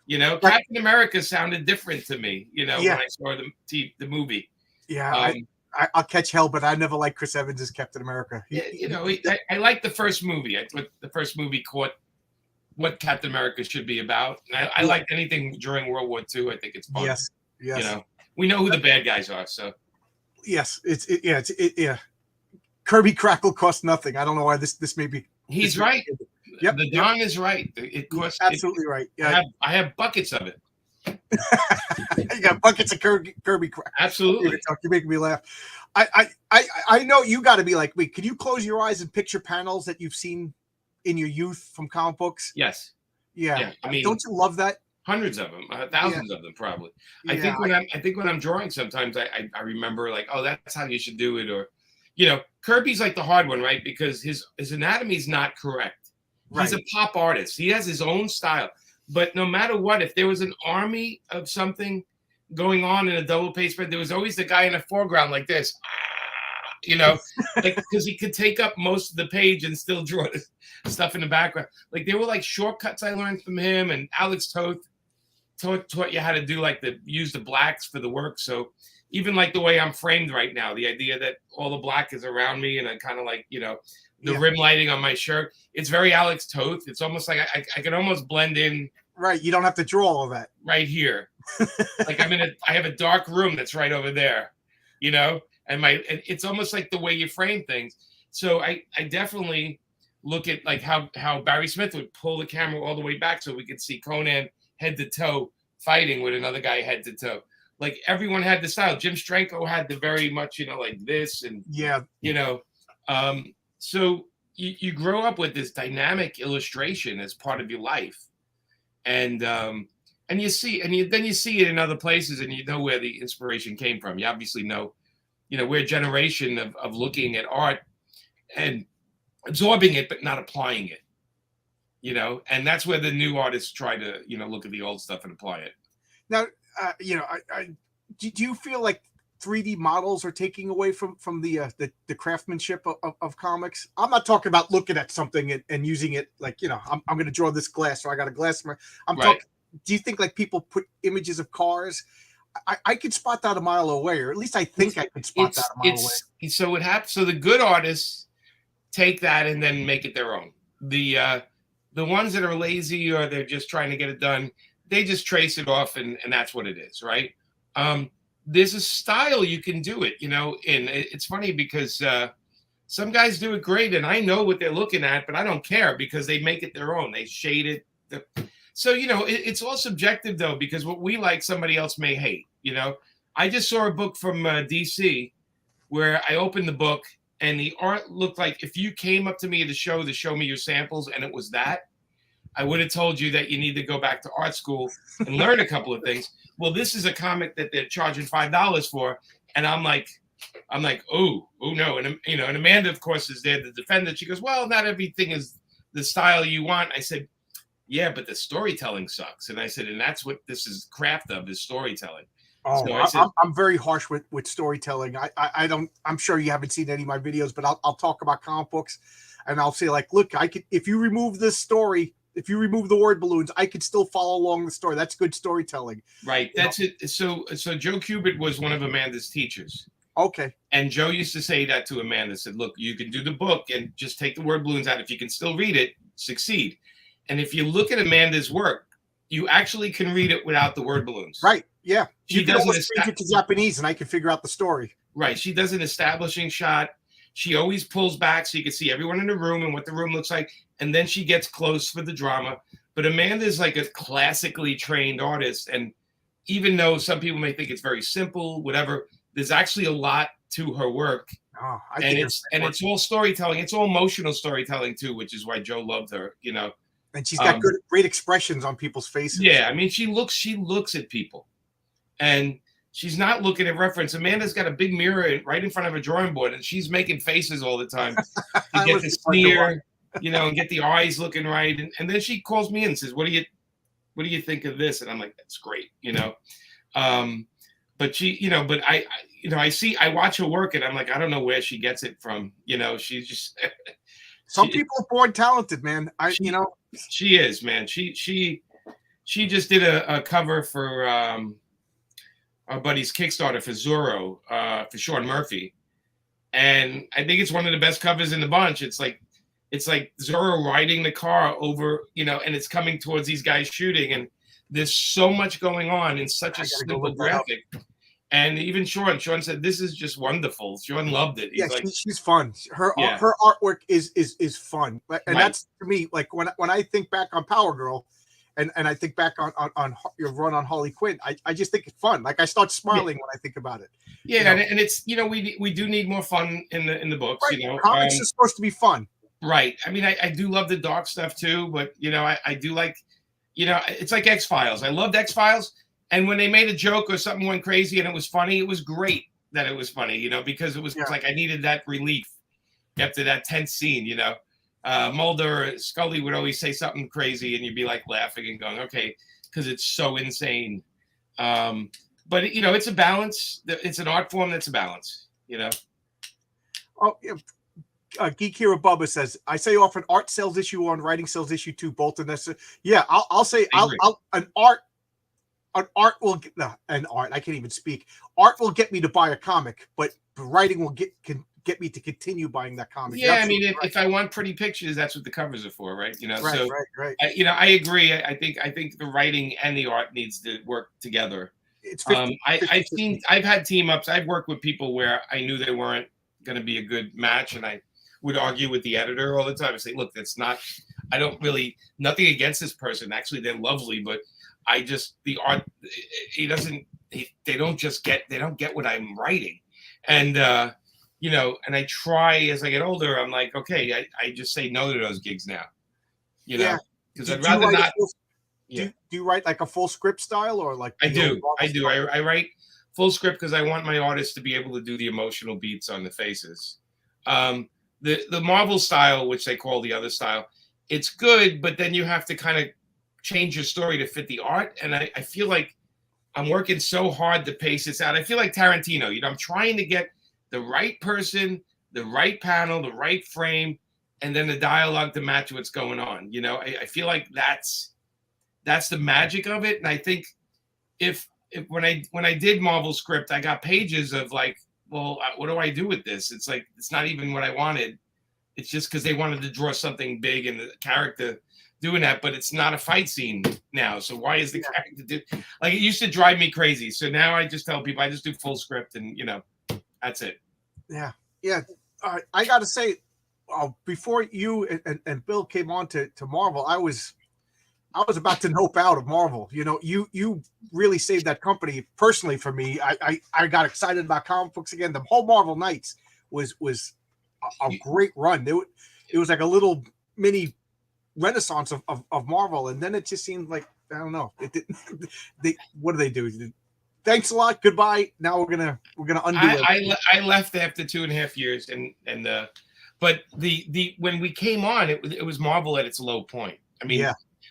Captain America sounded different to me, when I saw the movie.
Yeah, I'll catch hell, but I never liked Chris Evans as Captain America.
I like the first movie. I thought the first movie caught what Captain America should be about. And I like anything during World War II. I think it's fun.
Yes.
We know who the bad guys are. So.
Yes, it's Kirby Crackle cost nothing. I don't know why this may be.
He's right.
Yep.
The Don is right. It costs.
Absolutely right. Yeah.
I have buckets of it.
You got buckets of Kirby crap.
Absolutely.
You're making me laugh. I know you got to be like me. Can you close your eyes and picture panels that you've seen in your youth from comic books?
Yes.
Yeah.
I mean,
don't you love that?
Hundreds of them, thousands of them, probably. I think when I'm drawing, sometimes I remember like, oh, that's how you should do it, or, Kirby's like the hard one, right? Because his anatomy is not correct. He's a pop artist. He has his own style. But no matter what, if there was an army of something going on in a double page spread, there was always the guy in the foreground like this, like because he could take up most of the page and still draw the stuff in the background. Like there were like shortcuts I learned from him, and Alex Toth taught you how to do use the blacks for the work. So even like the way I'm framed right now, the idea that all the black is around me and I kind of like, the rim lighting on my shirt, it's very Alex Toth. It's almost like I can almost blend in.
Right. You don't have to draw all of that.
Right here. Like I have a dark room that's right over there, and it's almost like the way you frame things. So I definitely look at like how Barry Smith would pull the camera all the way back so we could see Conan head to toe fighting with another guy head to toe. Like everyone had the style. Jim Stranko had the very much, like this, and so you grow up with this dynamic illustration as part of your life, and you see, then you see it in other places, and you know where the inspiration came from. You obviously know, we're a generation of looking at art and absorbing it, but not applying it. And that's where the new artists try to, look at the old stuff and apply it.
Now, do you feel like 3D models are taking away from the craftsmanship of comics? I'm not talking about looking at something and using it like, I'm going to draw this glass, or I got a glass. I'm talking. Do you think like people put images of cars? I could spot that a mile away, or at least I think I could spot that a mile away.
So what happens? So the good artists take that and then make it their own. The ones that are lazy or they're just trying to get it done, they just trace it off and that's what it is, right? There's a style you can do it, and it's funny because some guys do it great and I know what they're looking at, but I don't care because they make it their own. They shade it. So, it's all subjective though, because what we like, somebody else may hate, I just saw a book from DC where I opened the book and the art looked like if you came up to me at the show to show me your samples and it was that, I would have told you that you need to go back to art school and learn a couple of things. Well, this is a comic that they're charging $5 for. And I'm like, oh no. And, and Amanda, of course, is there to defend it. She goes, well, not everything is the style you want. I said, yeah, but the storytelling sucks. And I said, and that's what this is craft of, is storytelling.
Oh, so I'm very harsh with storytelling. I'm sure you haven't seen any of my videos, but I'll talk about comic books and I'll say like, look, if you remove this story, if you remove the word balloons, I could still follow along the story. That's good storytelling.
Right. That's it. So Joe Kubert was one of Amanda's teachers.
Okay.
And Joe used to say that to Amanda, said, look, you can do the book and just take the word balloons out. If you can still read it, succeed. And if you look at Amanda's work, you actually can read it without the word balloons.
Right. Yeah.
She doesn't
speak it to Japanese and I can figure out the story.
Right. She does an establishing shot. She always pulls back so you can see everyone in the room and what the room looks like. And then she gets close for the drama. But Amanda's like a classically trained artist. And even though some people may think it's very simple, whatever, there's actually a lot to her work.
Oh,
and it's all storytelling. It's all emotional storytelling too, which is why Joe loved her,
And she's got great expressions on people's faces.
Yeah, I mean, she looks at people, and she's not looking at reference. Amanda's got a big mirror right in front of a drawing board, and she's making faces all the time to get the sneer, and get the eyes looking right. And then she calls me in and says, "What do you think of this?" And I'm like, "That's great," But she, but I watch her work, and I'm like, I don't know where she gets it from. She's just.
Some people are born talented, man.
She is, man. She just did a cover for our buddy's Kickstarter for Zorro, for Sean Murphy, and I think it's one of the best covers in the bunch. It's like Zorro riding the car over, and it's coming towards these guys shooting, and there's so much going on in such a simple graphic. And even Sean said, "This is just wonderful." Sean loved it. He's
Yeah,
like,
she's fun. Her
yeah,
her artwork is fun, and
right.
that's to me like when I think back on Power Girl, and I think back on your run on Harley Quinn, I just think it's fun. Like I start smiling when I think about it.
Yeah,
You know?
and it's we do need more fun in the books,
Right. Comics are supposed to be fun.
Right. I mean, I do love the dark stuff too, but I do like, it's like X-Files. I loved X-Files, and when they made a joke or something went crazy and it was funny, it was great that it was funny, because it was like I needed that relief after that tense scene. Mulder or Scully would always say something crazy, and you'd be like laughing and going, okay, because it's so insane. But it's a balance. It's an art form that's a balance.
Oh, yeah. Geek Hero Bubba says, "I say often, art sells issue 1, writing sells issue 2, both in this." Yeah, I'll say an art will get an art. I can't even speak. Art will get me to buy a comic, but writing will can get me to continue buying that comic.
Yeah, I mean, if I want pretty pictures, that's what the covers are for, right?
Right.
I agree. I think the writing and the art needs to work together.
It's 50,
I've had team ups. I've worked with people where I knew they weren't going to be a good match, and I would argue with the editor all the time and say, look, that's not, I don't really, nothing against this person. Actually, they're lovely, but the art, they don't get what I'm writing. And, and I try as I get older, I'm like, okay, I just say no to those gigs now, because I'd rather not.
Do you write like a full script style or like?
I do. I write full script because I want my artists to be able to do the emotional beats on the faces. The Marvel style, which they call the other style, it's good, but then you have to kind of change your story to fit the art. And I feel like I'm working so hard to pace this out. I feel like Tarantino, I'm trying to get the right person, the right panel, the right frame, and then the dialogue to match what's going on. I feel like that's the magic of it. And I think if when I did Marvel script, I got pages of like, well, what do I do with this? It's like, it's not even what I wanted. It's just because they wanted to draw something big and the character doing that, but it's not a fight scene now. So why is the character like, it used to drive me crazy. So now I just tell people I just do full script and, that's it.
Yeah. Yeah. I got to say, before you and Bill came on to Marvel, I was about to nope out of Marvel. You really saved that company personally for me. I got excited about comic books again. The whole Marvel Knights was a great run. It was like a little mini renaissance of Marvel, and then it just seemed like, I don't know. It didn't. What do they do? Thanks a lot. Goodbye. Now we're gonna undo it.
I left after 2.5 years, but when we came on, it was Marvel at its low point. I mean,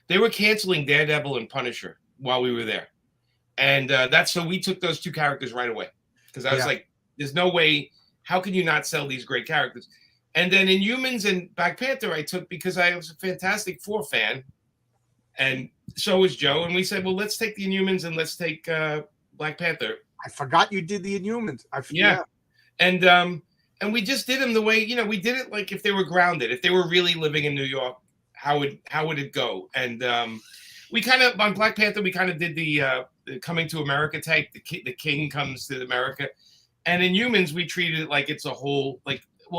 they were canceling Daredevil and Punisher while we were there, and so we took those two characters right away because I was like, "There's no way. How can you not sell these great characters?" And then Inhumans and Black Panther, I took because I was a Fantastic Four fan, and so was Joe. And we said, well, let's take the Inhumans and let's take Black Panther.
I forgot you did the Inhumans.
And we just did them the way we did it. Like if they were grounded, if they were really living in New York, how would it go? And we kind of on Black Panther, we kind of did the coming to America type. The king comes to America, and in Humans, we treated it like it's a whole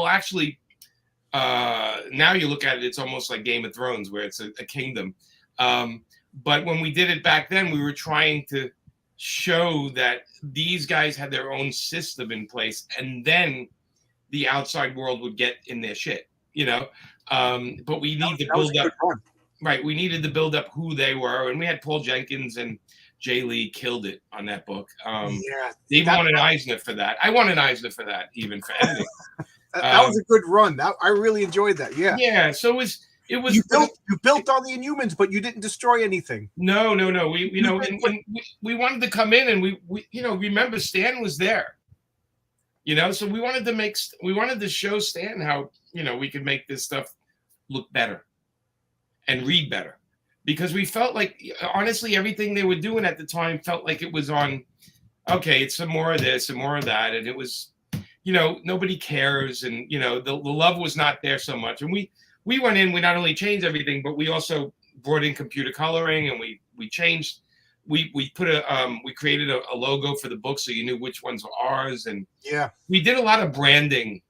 actually. Now you look at it, it's almost like Game of Thrones, where it's a kingdom. But when we did it back then, we were trying to show that these guys had their own system in place, and then the outside world would get in their shit, But we need to build up, right? We needed to build up who they were, and we had Paul Jenkins and Jay Lee killed it on that book. They wanted Eisner for that. I wanted Eisner for that, even for editing.
That was a good run. I really enjoyed that. Yeah.
Yeah. So it was.
You built on the Inhumans, but you didn't destroy anything.
No. We wanted to come in and we remember Stan was there. So we wanted to show Stan how we could make this stuff look better and read better, because we felt like honestly everything they were doing at the time felt like it was on. Okay, it's some more of this and more of that, and it was. Nobody cares. And, the love was not there so much. And we went in, we not only changed everything, but we also brought in computer coloring and we changed we put we created a logo for the book so you knew which ones were ours, and
Yeah.
we did a lot of branding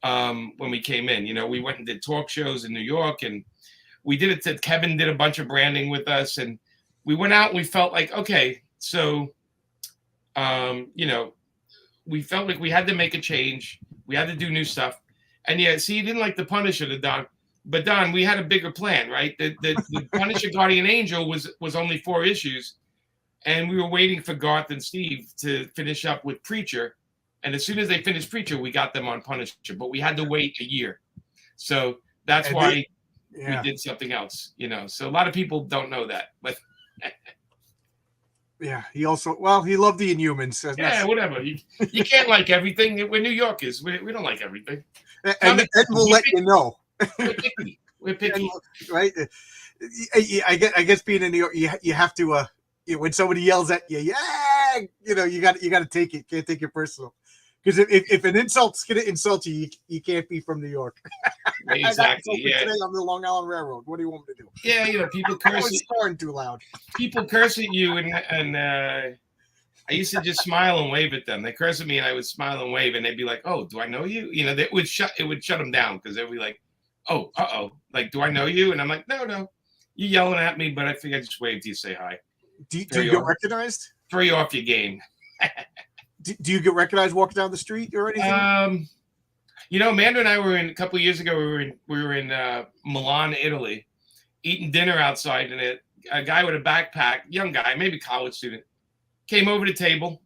when we came in. You know, we went and did talk shows in New York, and we did it. Kevin did a bunch of branding with us, and we went out and we felt like, okay, so you know, we felt like we had to make a change. We had to do new stuff. And yeah, see, you didn't like the Punisher, the Don. But Don, we had a bigger plan, right? The Punisher Guardian Angel was only 4 issues. And we were waiting for Garth and Steve to finish up with Preacher. And as soon as they finished Preacher, we got them on Punisher. But we had to wait a year. So that's why we did something else, you know. So a lot of people don't know that. But
yeah, he also, well, he loved the Inhumans.
yeah, whatever. You can't like everything. We're New Yorkers. We don't like everything.
And we'll let you know.
We're picky. We're picky.
Right? I guess being in New York, you have to, when somebody yells at you, yeah, you know, you got to take it. Can't take it personal. Because if an insult's going to insult you, you can't be from New York.
Exactly. Yeah.
Today on the Long Island Railroad. What do you want me to do?
Yeah, you know, people curse.
I was snoring too loud.
People curse at you, and I used to just smile and wave at them. They curse at me, and I would smile and wave, and they'd be like, "Oh, do I know you?" You know, it would shut them down because they'd be like, "Oh, like, do I know you?" And I'm like, "No, you're yelling at me, but I think I just waved to you, say hi."
Do you get recognized?
Throw you off your game.
Do you get recognized walking down the street or anything?
You know, Amanda and I were a couple of years ago. We were in Milan, Italy, eating dinner outside, and a guy with a backpack, young guy, maybe college student, came over the table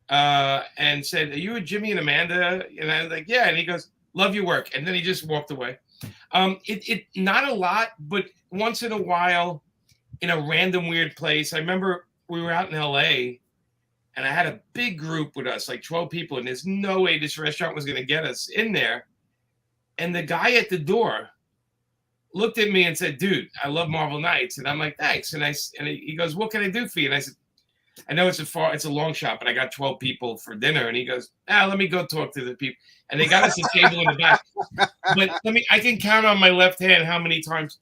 and said, "Are you Jimmy and Amanda?" And I was like, "Yeah." And he goes, "Love your work." And then he just walked away. It not a lot, but once in a while, in a random weird place. I remember we were out in LA. And I had a big group with us, like 12 people, and there's no way this restaurant was going to get us in there. And the guy at the door looked at me and said, "Dude, I love Marvel Knights." And I'm like, "Thanks." And he goes, "What can I do for you?" And I said, "I know it's a long shot, but I got 12 people for dinner." And he goes, "Let me go talk to the people." And they got us a table in the back. But I can count on my left hand how many times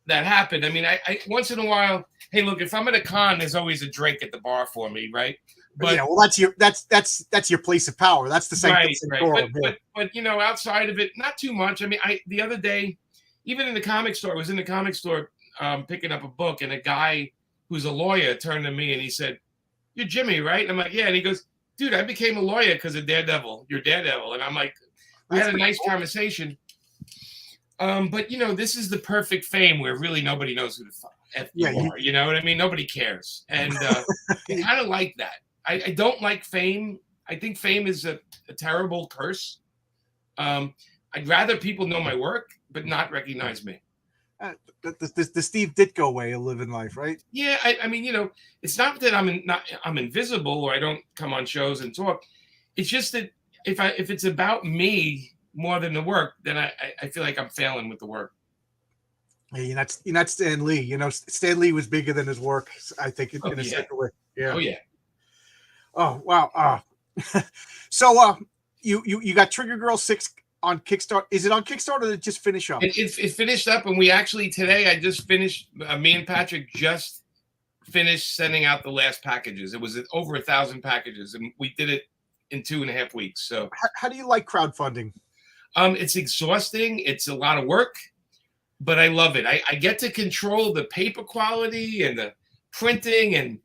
that happened. I mean, I once in a while, hey, look, if I'm at a con, there's always a drink at the bar for me, right? But
yeah, well, that's your place of power. That's the same
right. But you know, outside of it, not too much. I mean, the other day, even in the comic store, I was in the comic store picking up a book, and a guy who's a lawyer turned to me and he said, "You're Jimmy, right?" And I'm like, "Yeah." And he goes, "Dude, I became a lawyer because of Daredevil. You're Daredevil." And I'm like, we had a nice conversation. But you know, this is the perfect fame where really nobody knows who the F you are. You know what I mean? Nobody cares, and I kind of like that. I don't like fame. I think fame is a terrible curse. I'd rather people know my work, but not recognize me.
The Steve Ditko way of living life, right?
Yeah, I mean, you know, it's not that I'm invisible or I don't come on shows and talk. It's just that if it's about me more than the work, then I feel like I'm failing with the work.
Yeah, you're not Stan Lee. You know, Stan Lee was bigger than his work. I think in a certain way. Yeah.
Oh yeah.
Oh wow! So you got Trigger Girl 6 on Kickstarter. Is it on Kickstarter or did it just finish up?
It finished up, and we actually today I just finished. Me and Patrick just finished sending out the last packages. It was over 1,000 packages, and we did it in 2.5 weeks. So
how do you like crowdfunding?
It's exhausting. It's a lot of work, but I love it. I get to control the paper quality and the printing and.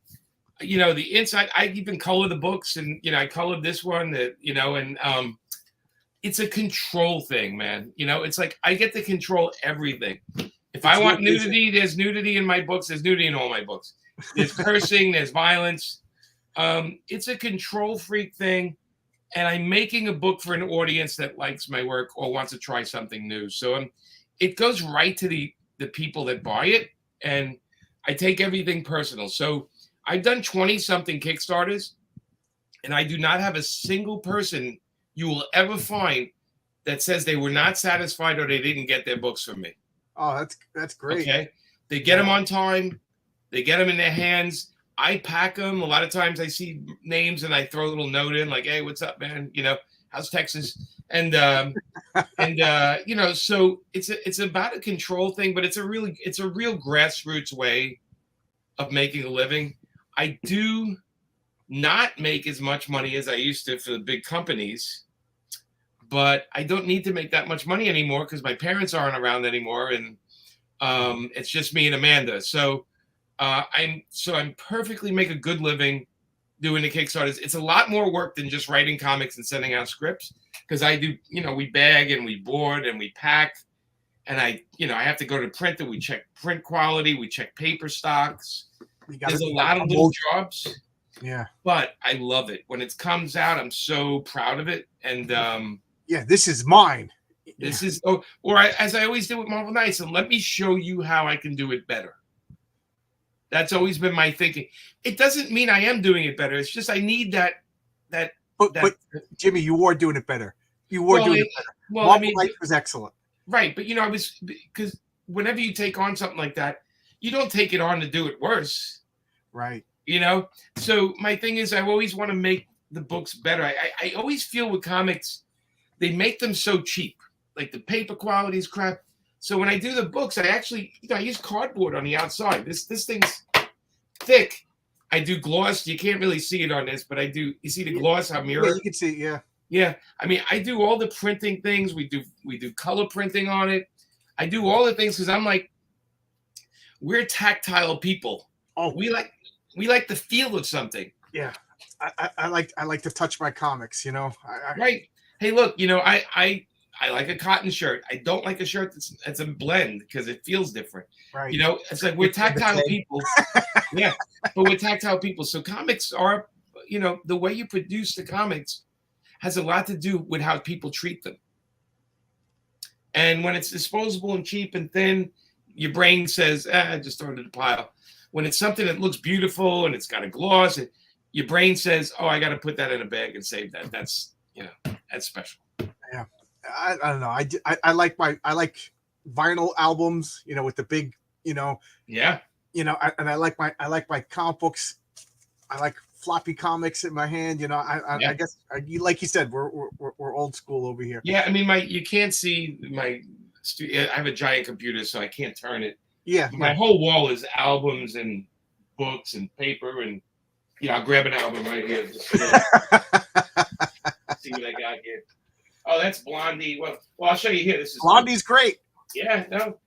You know, the inside, I even color the books, and you know, I colored this one that, you know, and it's a control thing, man. You know, it's like I get to control everything. If I want nudity, there's nudity in my books, there's nudity in all my books. There's cursing, there's violence. It's a control freak thing, and I'm making a book for an audience that likes my work or wants to try something new. So it goes right to the people that buy it, and I take everything personal. So I've done 20-something Kickstarters, and I do not have a single person you will ever find that says they were not satisfied or they didn't get their books from me.
Oh, that's great.
Okay. They get them on time. They get them in their hands. I pack them. A lot of times I see names and I throw a little note in like, "Hey, what's up, man? You know, how's Texas?" And you know, so it's about a control thing, but it's a real grassroots way of making a living. I do not make as much money as I used to for the big companies, but I don't need to make that much money anymore because my parents aren't around anymore, and it's just me and Amanda. So I'm perfectly make a good living doing the Kickstarters. It's a lot more work than just writing comics and sending out scripts because I do, we bag and we board and we pack, and I have to go to printer. We check print quality, we check paper stocks. There's a lot of little jobs.
Yeah.
But I love it. When it comes out, I'm so proud of it. And
this is mine.
This is as I always did with Marvel Knights, and let me show you how I can do it better. That's always been my thinking. It doesn't mean I am doing it better. It's just I need that. But
Jimmy, you were doing it better. You were doing it better.
Well,
Marvel Knights was excellent.
Right, but I was, because whenever you take on something like that, you don't take it on to do it worse.
Right.
So my thing is, I always want to make the books better. I always feel with comics, they make them so cheap. Like the paper quality is crap. So when I do the books, I actually, I use cardboard on the outside. This thing's thick. I do gloss. You can't really see it on this, but I do. You see the gloss? How mirror?
Yeah, you can see it. Yeah.
Yeah. I mean, I do all the printing things. We do color printing on it. I do all the things because I'm like, we're tactile people.
Oh,
we like the feel of something.
Yeah. I like to touch my comics.
Right. Hey, look. I like a cotton shirt. I don't like a shirt that's a blend because it feels different.
Right.
It's like we're tactile people. Yeah, but we're tactile people. So comics are, the way you produce the comics has a lot to do with how people treat them. And when it's disposable and cheap and thin, your brain says, just throw it in the pile. When it's something that looks beautiful and it's got a gloss, your brain says, oh, I got to put that in a bag and save that. That's special.
Yeah. I don't know. I like vinyl albums, with the big,
Yeah.
And I like my comic books. I like floppy comics in my hand. I guess like you said, we're old school over here.
Yeah. I mean, you can't see I have a giant computer, so I can't turn it.
Yeah.
My whole wall is albums and books and paper, and I'll grab an album right here. Just see what I got here. Oh, that's Blondie. Well, I'll show you here. This is
Blondie's great.
Yeah, no.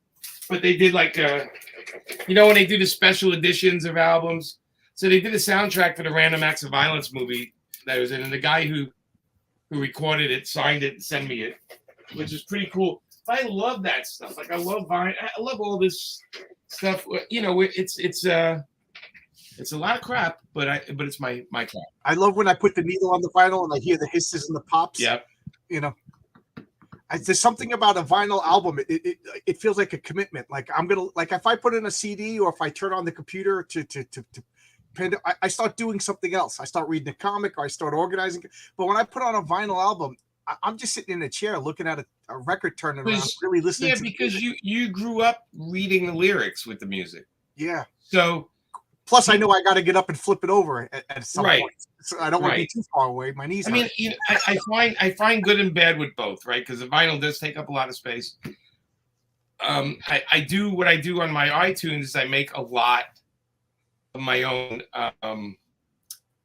But they did like, when they do the special editions of albums. So they did a soundtrack for the Random Acts of Violence movie that was in, and the guy who recorded it signed it and sent me it, which is pretty cool. I love that stuff. Like I love all this stuff. It's a lot of crap, but it's my crap.
I love when I put the needle on the vinyl and I hear the hisses and the pops.
Yep.
There's something about a vinyl album. It feels like a commitment. Like I'm gonna, like if I put in a CD or if I turn on the computer I start doing something else. I start reading a comic or I start organizing. But when I put on a vinyl album, I'm just sitting in a chair looking at a record turning around, really listening.
Yeah, because you grew up reading the lyrics with the music.
Yeah.
So.
Plus, I know I got to get up and flip it over at some point. So I don't want to be too far away. My knees.
I mean, I find good and bad with both, right? Because the vinyl does take up a lot of space. I do what I do on my iTunes is I make a lot of my own, my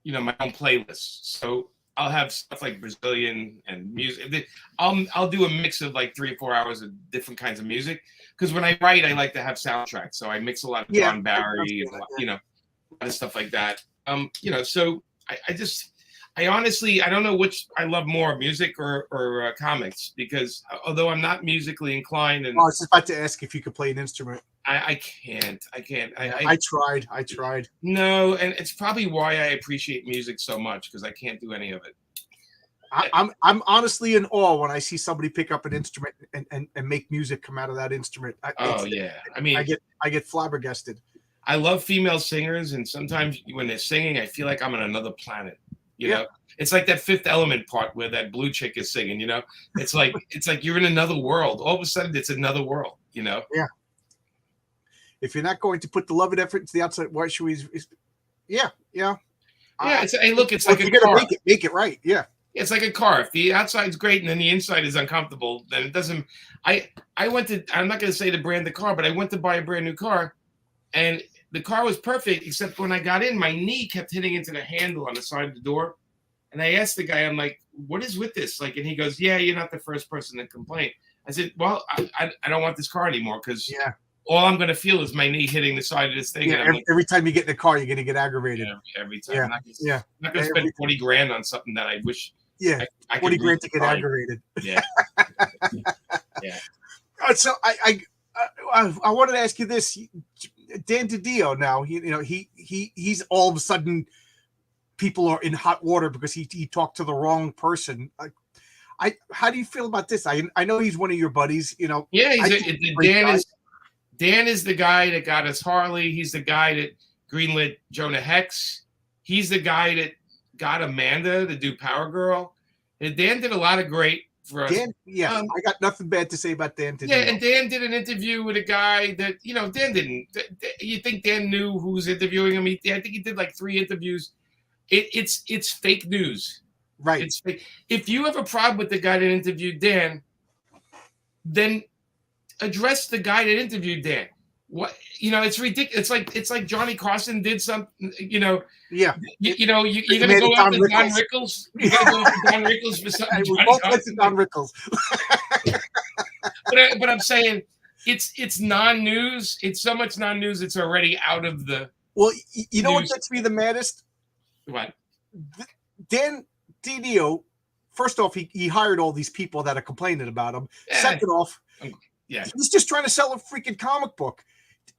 own playlists. So I'll have stuff like Brazilian and music. I'll do a mix of like 3 or 4 hours of different kinds of music. Because when I write, I like to have soundtracks. So I mix a lot of John Barry and a lot of stuff like that. So I honestly, I don't know which I love more, music or comics, because although I'm not musically inclined, and
I was just about to ask if you could play an instrument.
I can't.
I tried.
No, and it's probably why I appreciate music so much, because I can't do any of it.
I'm honestly in awe when I see somebody pick up an instrument and make music come out of that instrument. I mean, I get flabbergasted.
I love female singers, and sometimes when they're singing, I feel like I'm on another planet. You know, it's like that Fifth Element part where that blue chick is singing. It's like you're in another world. All of a sudden, it's another world. Yeah.
If you're not going to put the love and effort into the outside, why should we? Yeah.
It's like
you gotta make it right. Yeah.
It's like a car. If the outside's great and then the inside is uncomfortable, then it doesn't. I'm not going to say the brand of the car, but I went to buy a brand new car, and the car was perfect, except when I got in, my knee kept hitting into the handle on the side of the door. And I asked the guy, I'm like, what is with this? Like, and he goes, yeah, you're not the first person to complain. I said, well, I don't want this car anymore because all I'm going to feel is my knee hitting the side of this thing.
Yeah,
and
every time you get in the car, you're going to get aggravated.
Every time.
Yeah,
I'm not going to spend 40 grand on something that I wish I
40
could
grand to get aggravated.
Yeah. Yeah.
All right, so I wanted to ask you this. Dan DiDio now, he's all of a sudden people are in hot water because he talked to the wrong person. How do you feel about this? I know he's one of your buddies. Yeah,
Dan is the guy that got us Harley. He's the guy that greenlit Jonah Hex. He's the guy that got Amanda to do Power Girl. And Dan did a lot of great for us.
Dan, I got nothing bad to say about Dan today.
Yeah, and Dan did an interview with a guy that, Dan didn't. You think Dan knew who was interviewing him? I think he did like 3 interviews. It's fake news.
Right.
It's fake. If you have a problem with the guy that interviewed Dan, then address the guy that interviewed Dan. What it's ridiculous. It's like Johnny Carson did something.
Yeah.
You're gonna go after Don Rickles. You're gonna go after Don Rickles for something.
We both went to Don Rickles.
but I'm saying it's non-news. It's so much non-news. It's already out of the.
Well, you know what gets me the maddest?
What?
Dan DiDio. First off, he hired all these people that are complaining about him. Second off, he's just trying to sell a freaking comic book.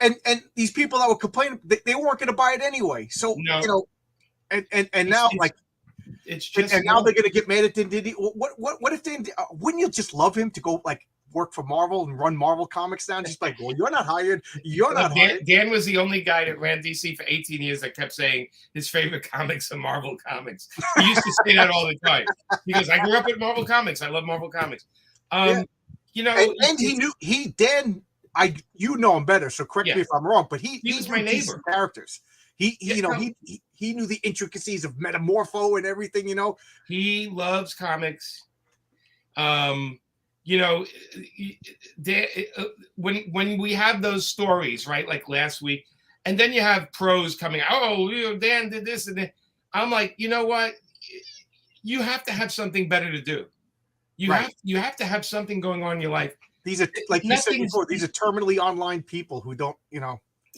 And these people that were complaining, they weren't going to buy it anyway. So and now
it's just
and now they're going to get mad at Dan DiDio. What if Dan? Wouldn't you just love him to go work for Marvel and run Marvel Comics down? Just like, well, you're not hired. You're not hired.
Dan was the only guy that ran DC for 18 years that kept saying his favorite comics are Marvel Comics. He used to say that all the time. He goes, I grew up with Marvel Comics. I love Marvel Comics. And Dan. You know him better, so correct me if I'm wrong. But he was my neighbor.
Characters. He knew the intricacies of Metamorpho and everything.
He loves comics. Dan, when we have those stories, right, like last week, and then you have pros coming out. Oh, Dan did this and that. I'm like, you know what? You have to have something better to do. You have to have something going on in your life.
These are, like you said before, these are terminally online people who don't,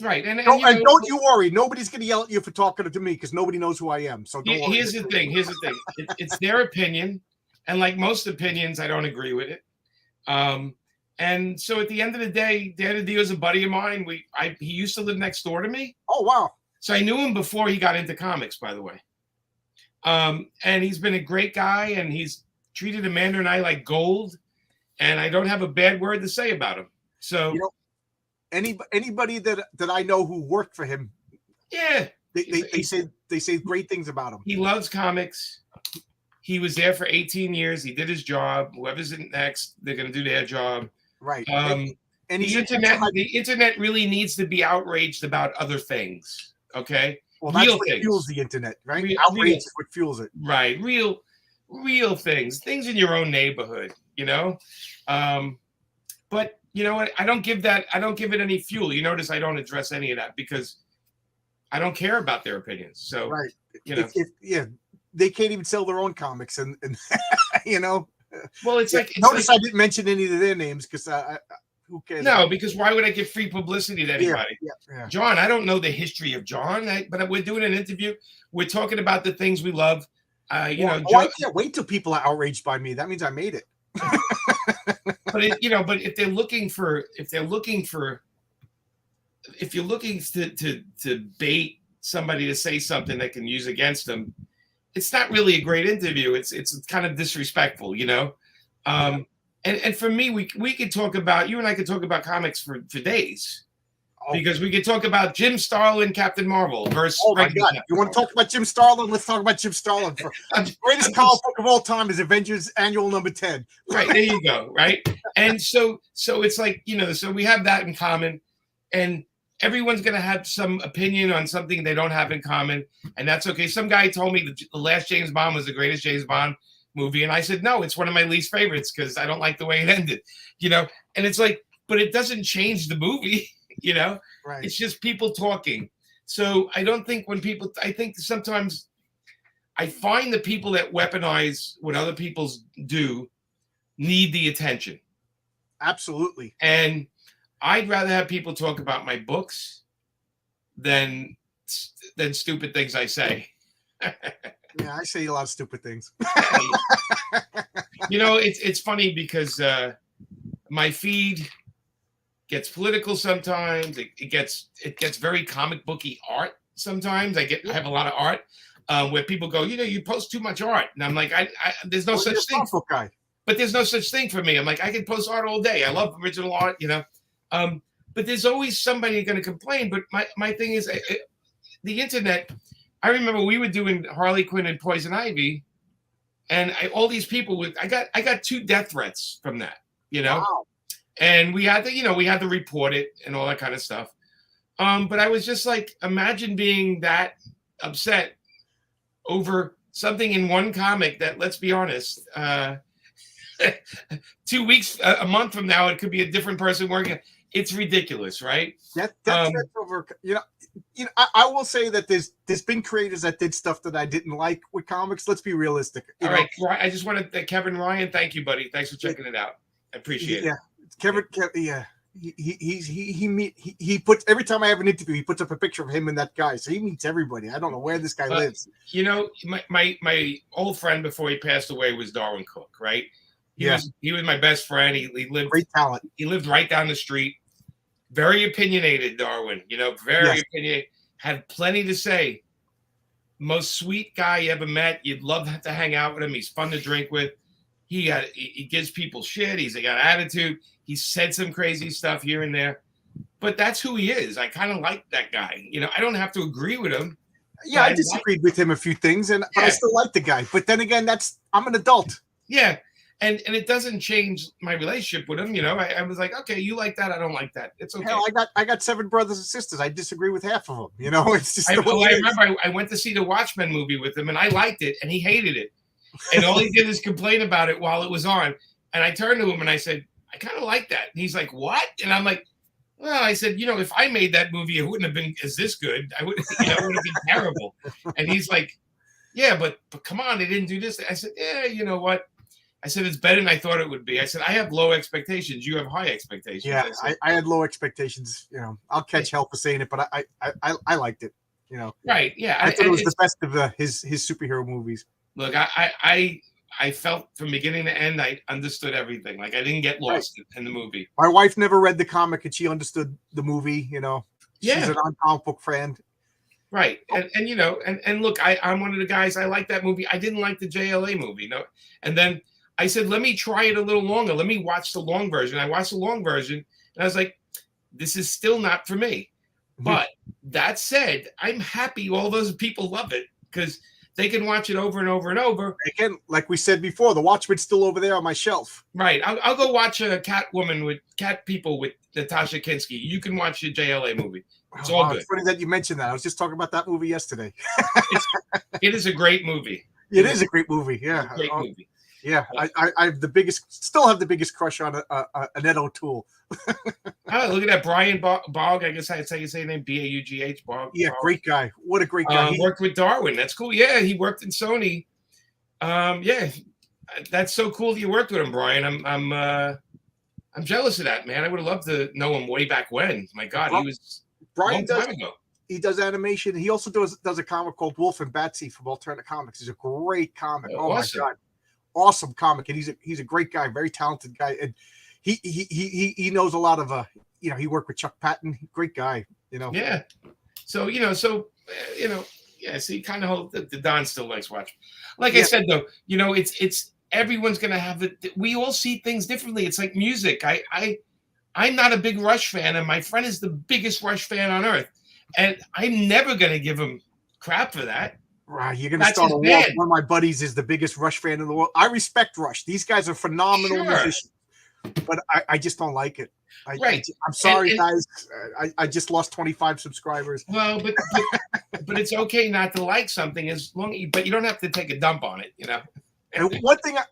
Right. And
don't you worry. Nobody's going to yell at you for talking to me because nobody knows who I am. So don't worry.
Here's the thing. It's their opinion. And like most opinions, I don't agree with it. And so at the end of the day, Dan DiDio is a buddy of mine. He used to live next door to me.
Oh, wow.
So I knew him before he got into comics, by the way. And he's been a great guy, and he's treated Amanda and I like gold. And I don't have a bad word to say about him. So
anybody that I know who worked for him, they say great things about him.
He loves comics. He was there for 18 years. He did his job. Whoever's in next, they're going to do their job.
Right.
And the internet really needs to be outraged about other things. Okay.
Well, that's what fuels the internet, right? Outrage is what fuels it.
Right. Real things in your own neighborhood. But you know what? I don't give it any fuel. You notice I don't address any of that because I don't care about their opinions. So
right. They can't even sell their own comics, and Well, it's like notice I didn't mention any of their names because who cares?
No, because why would I give free publicity to anybody?
Yeah.
John, I don't know the history of John, but we're doing an interview. We're talking about the things we love. I
can't wait till people are outraged by me. That means I made it.
But if you're looking to bait somebody to say something that can use against them, it's not really a great interview. It's kind of disrespectful, And for me, we could talk about, you and I could talk about comics for days. Because we could talk about Jim Starlin, Captain Marvel versus.
Oh my God! You want to talk about Jim Starlin? Let's talk about Jim Starlin. The greatest comic book of all time is Avengers Annual number 10.
Right, there you go. Right, and so it's like so we have that in common, and everyone's gonna have some opinion on something they don't have in common, and that's okay. Some guy told me the last James Bond was the greatest James Bond movie, and I said no, it's one of my least favorites because I don't like the way it ended. And it's like, but it doesn't change the movie. You know,
Right.
it's just people talking. So I don't think I think sometimes I find the people that weaponize what other people do need the attention.
Absolutely.
And I'd rather have people talk about my books than stupid things I say.
Yeah, I say a lot of stupid things.
You know, it's funny because my feed gets political sometimes. It gets very comic booky art sometimes. I have a lot of art where people go, you know, you post too much art, and I'm like, there's no such thing.
Guy.
But there's no such thing for me. I'm like, I can post art all day. I love original art, you know. But there's always somebody going to complain. But my thing is, the internet. I remember we were doing Harley Quinn and Poison Ivy, and all these people I got 2 death threats from that, you know.
Wow.
And we had to report it and all that kind of stuff. But I was just like, imagine being that upset over something in one comic that, let's be honest, 2 weeks, a month from now, it could be a different person working. It's ridiculous, right?
That's over. You know, I will say that there's been creators that did stuff that I didn't like with comics. Let's be realistic.
All right, I just wanted Kevin Ryan. Thank you, buddy. Thanks for checking it out. I appreciate it.
Yeah, Kevin. Yeah, he puts every time I have an interview, he puts up a picture of him and that guy. So he meets everybody. I don't know where this guy lives.
You know, my old friend before he passed away was Darwin Cook, right? He was my best friend. He lived
great talent.
He lived right down the street. Very opinionated, Darwin. You know, very opinionated. Had plenty to say. Most sweet guy you ever met. You'd love to hang out with him. He's fun to drink with. He gives people shit. He's got attitude. He said some crazy stuff here and there, but that's who he is. I kind of like that guy. You know, I don't have to agree with him.
Yeah, I disagreed with him a few things, but I still like the guy. But then again, I'm an adult.
Yeah. And it doesn't change my relationship with him. You know, I was like, okay, you like that. I don't like that. It's okay.
Hell, I got 7 brothers and sisters. I disagree with half of them. You know, it's just. I
remember I went to see the Watchmen movie with him, and I liked it, and he hated it. And all he did is complain about it while it was on. And I turned to him and I said, I kind of like that. And he's like, what? And I'm like, well, I said, you know, if I made that movie, it wouldn't have been as this good. It would have been terrible. And he's like, yeah, but come on, they didn't do this. I said, yeah, you know what? I said, it's better than I thought it would be. I said, I have low expectations. You have high expectations.
Yeah, I had low expectations. You know, I'll catch hell for saying it, but I liked it. You know,
right? Yeah,
I thought it was the best of his superhero movies.
Look, I felt from beginning to end, I understood everything. Like I didn't get lost in the movie.
My wife never read the comic, and she understood the movie. You know, she's a non-comic book fan.
Right, and you know, and look, I'm one of the guys. I like that movie. I didn't like the JLA movie, no, and then. I said, let me try it a little longer. Let me watch the long version. I watched the long version, and I was like, this is still not for me. Mm-hmm. But that said, I'm happy all those people love it because they can watch it over and over and over.
Again, like we said before, the Watchmen's still over there on my shelf.
Right. I'll go watch a Cat People with Natasha Kinski. You can watch the JLA movie. It's all good.
It's funny that you mentioned that. I was just talking about that movie yesterday.
It is a great movie.
It is a great movie. Yeah.
Great movie.
Yeah, I have still have the biggest crush on Annette O'Toole.
Oh, look at that, Brian Bogg. I guess I'd say his name, Baughg. Bogg.
Yeah, great guy. What a great guy.
He worked with Darwin. That's cool. Yeah, he worked in Sony. Yeah, that's so cool that you worked with him, Brian. I'm jealous of that, man. I would have loved to know him way back when. My God, he was
Brian
a long time ago.
He does animation. He also does a comic called Wolf and Batsy from Alternate Comics. It's a great comic. Oh awesome. My God. Awesome comic, and he's a great guy, very talented guy, and he knows a lot of you know, he worked with Chuck Patton, great guy, you know.
Yeah, so yeah. See, kind of hope that the Don still likes watching. Like I said though, you know, it's everyone's gonna have it. We all see things differently. It's like music. I'm not a big Rush fan, and my friend is the biggest Rush fan on earth, and I'm never gonna give him crap for that.
Right, you're gonna start a war. One of my buddies is the biggest Rush fan in the world. I respect Rush; these guys are phenomenal musicians, but I just don't like it. I'm sorry, guys. I just lost 25 subscribers.
Well, but it's okay not to like something but you don't have to take a dump on it, you know.
And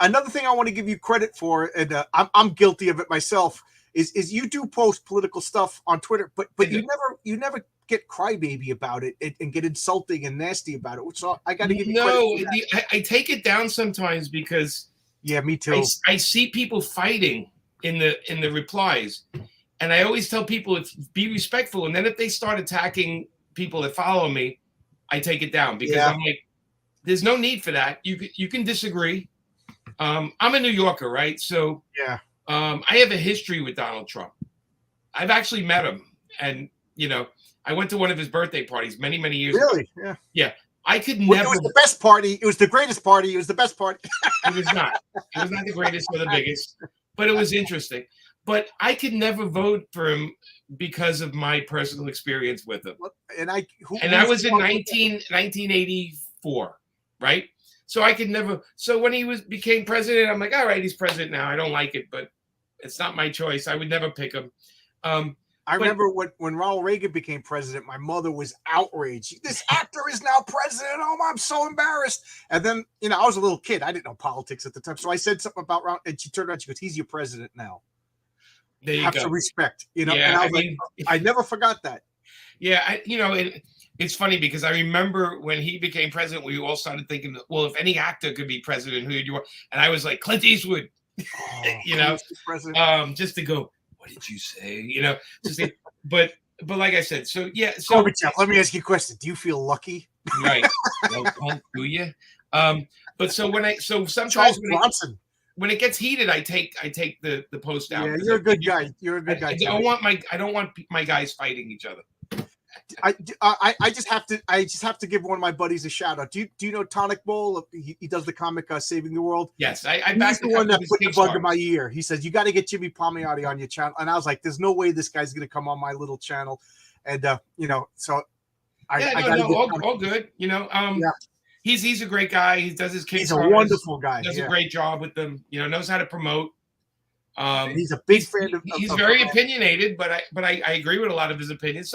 another thing I want to give you credit for, and I'm guilty of it myself, is you do post political stuff on Twitter, but
I
you
do.
never get crybaby about it and get insulting and nasty about it. So I got to give you
No,
credit for that.
I take it down sometimes because
Yeah, me too.
I see people fighting in the replies, and I always tell people, be respectful. And then if they start attacking people that follow me, I take it down because
Yeah.
I'm like, there's no need for that. You can disagree. I'm a New Yorker, right? So
Yeah.
I have a history with Donald Trump. I've actually met him, and I went to one of his birthday parties many years ago.
Really? Yeah.
Yeah, I could
Well,
never.
it was the best party. It was the greatest party. It was the best party.
It was not. It was not the greatest or the biggest, but it was interesting. But I could never vote for him because of my personal experience with him.
And
That was in 1984, right? So I could never. So when he became president, I'm like, all right, he's president now. I don't like it, but it's not my choice. I would never pick him.
I remember when Ronald Reagan became president, my mother was outraged. This actor is now president. Oh, I'm so embarrassed. And then, I was a little kid. I didn't know politics at the time. So I said something about Ronald, and she turned around. She goes, he's your president now.
There you
Have
go.
some respect.
Yeah,
and I was like, I never forgot that.
Yeah, it's funny because I remember when he became president, we all started thinking, well, if any actor could be president, who would you want? And I was like, Clint Eastwood, just to go, what did you say? But like I said, so yeah. So
let me ask you a question. Do you feel lucky?
Right. Well, do you? But sometimes
Charles Bronson.
When it gets heated, I take the post down.
Yeah, you're a good guy. You're a good guy.
I don't want my guys fighting each other.
I just have to give one of my buddies a shout out. Do you know Tonic Bowl? He does the comic Saving the World.
Yes, I
He's the one that put the bug in my ear. He says you got to get Jimmy Palmiotti on your channel, and I was like, "There's no way this guy's going to come on my little channel." And so I got
all good. He's a great guy. He does his kids.
He's a wonderful guy.
Does a great job with them. Knows how to promote.
He's a big fan of.
He's very opinionated, but I agree with a lot of his opinions.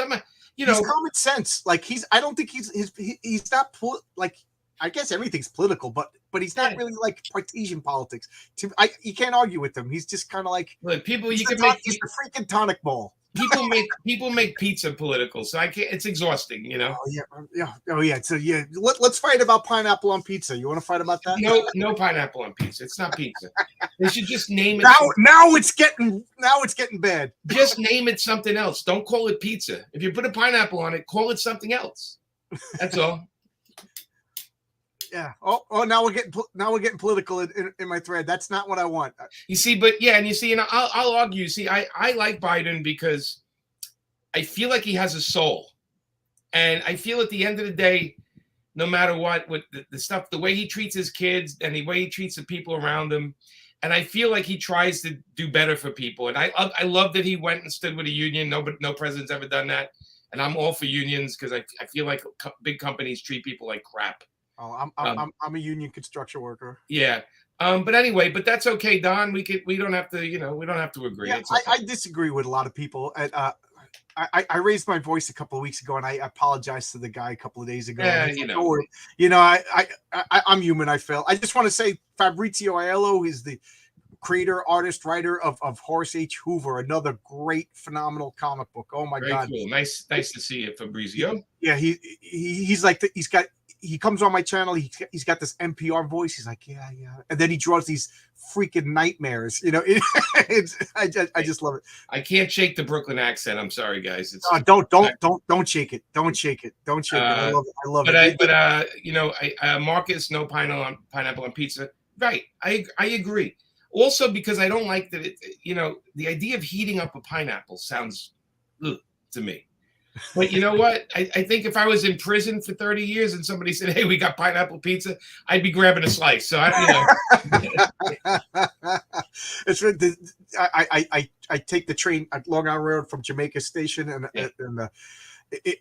He's
common sense. Like I don't think he's not I guess everything's political, but he's not really like Cartesian politics. You can't argue with him. He's just kind of like
people.
He's the freaking Tonic Bowl.
People make pizza political, so I can't. It's exhausting,
Oh yeah. So yeah, let's fight about pineapple on pizza. You want to fight about that?
No pineapple on pizza. It's not pizza. They should just name it.
Now it's getting bad.
Just name it something else. Don't call it pizza. If you put a pineapple on it, call it something else. That's all.
Yeah. Oh. Now we're getting political in my thread. That's not what I want.
You see, but yeah, and you see, and I'll argue. See, I like Biden because I feel like he has a soul, and I feel at the end of the day, no matter what, with the stuff, the way he treats his kids and the way he treats the people around him, and I feel like he tries to do better for people. And I love that he went and stood with a union. No president's ever done that, and I'm all for unions because I feel like big companies treat people like crap.
Oh, I'm a union construction worker.
Yeah. But anyway, that's okay, Don. We don't have to, we don't have to agree.
Yeah,
okay.
I disagree with a lot of people. And I raised my voice a couple of weeks ago, and I apologized to the guy a couple of days ago.
Yeah,
I'm human. I fail. I just want to say Fabrizio Aiello is the creator, artist, writer of Horace H. Hoover, another great, phenomenal comic book. Oh my God.
Cool. Nice to see you, Fabrizio.
Yeah, he's like he comes on my channel. He's got this NPR voice. He's like, yeah, and then he draws these freaking nightmares. I just love it.
I can't shake the Brooklyn accent. I'm sorry, guys.
Don't shake it. Don't shake it. Don't shake it. I love it.
But Marcus, no pineapple on pizza. Right. I agree. Also, because I don't like that. The idea of heating up a pineapple sounds to me. But you know what? I think if I was in prison for 30 years and somebody said, "Hey, we got pineapple pizza," I'd be grabbing a slice. So
it's I take the train at Long Island Road from Jamaica Station, and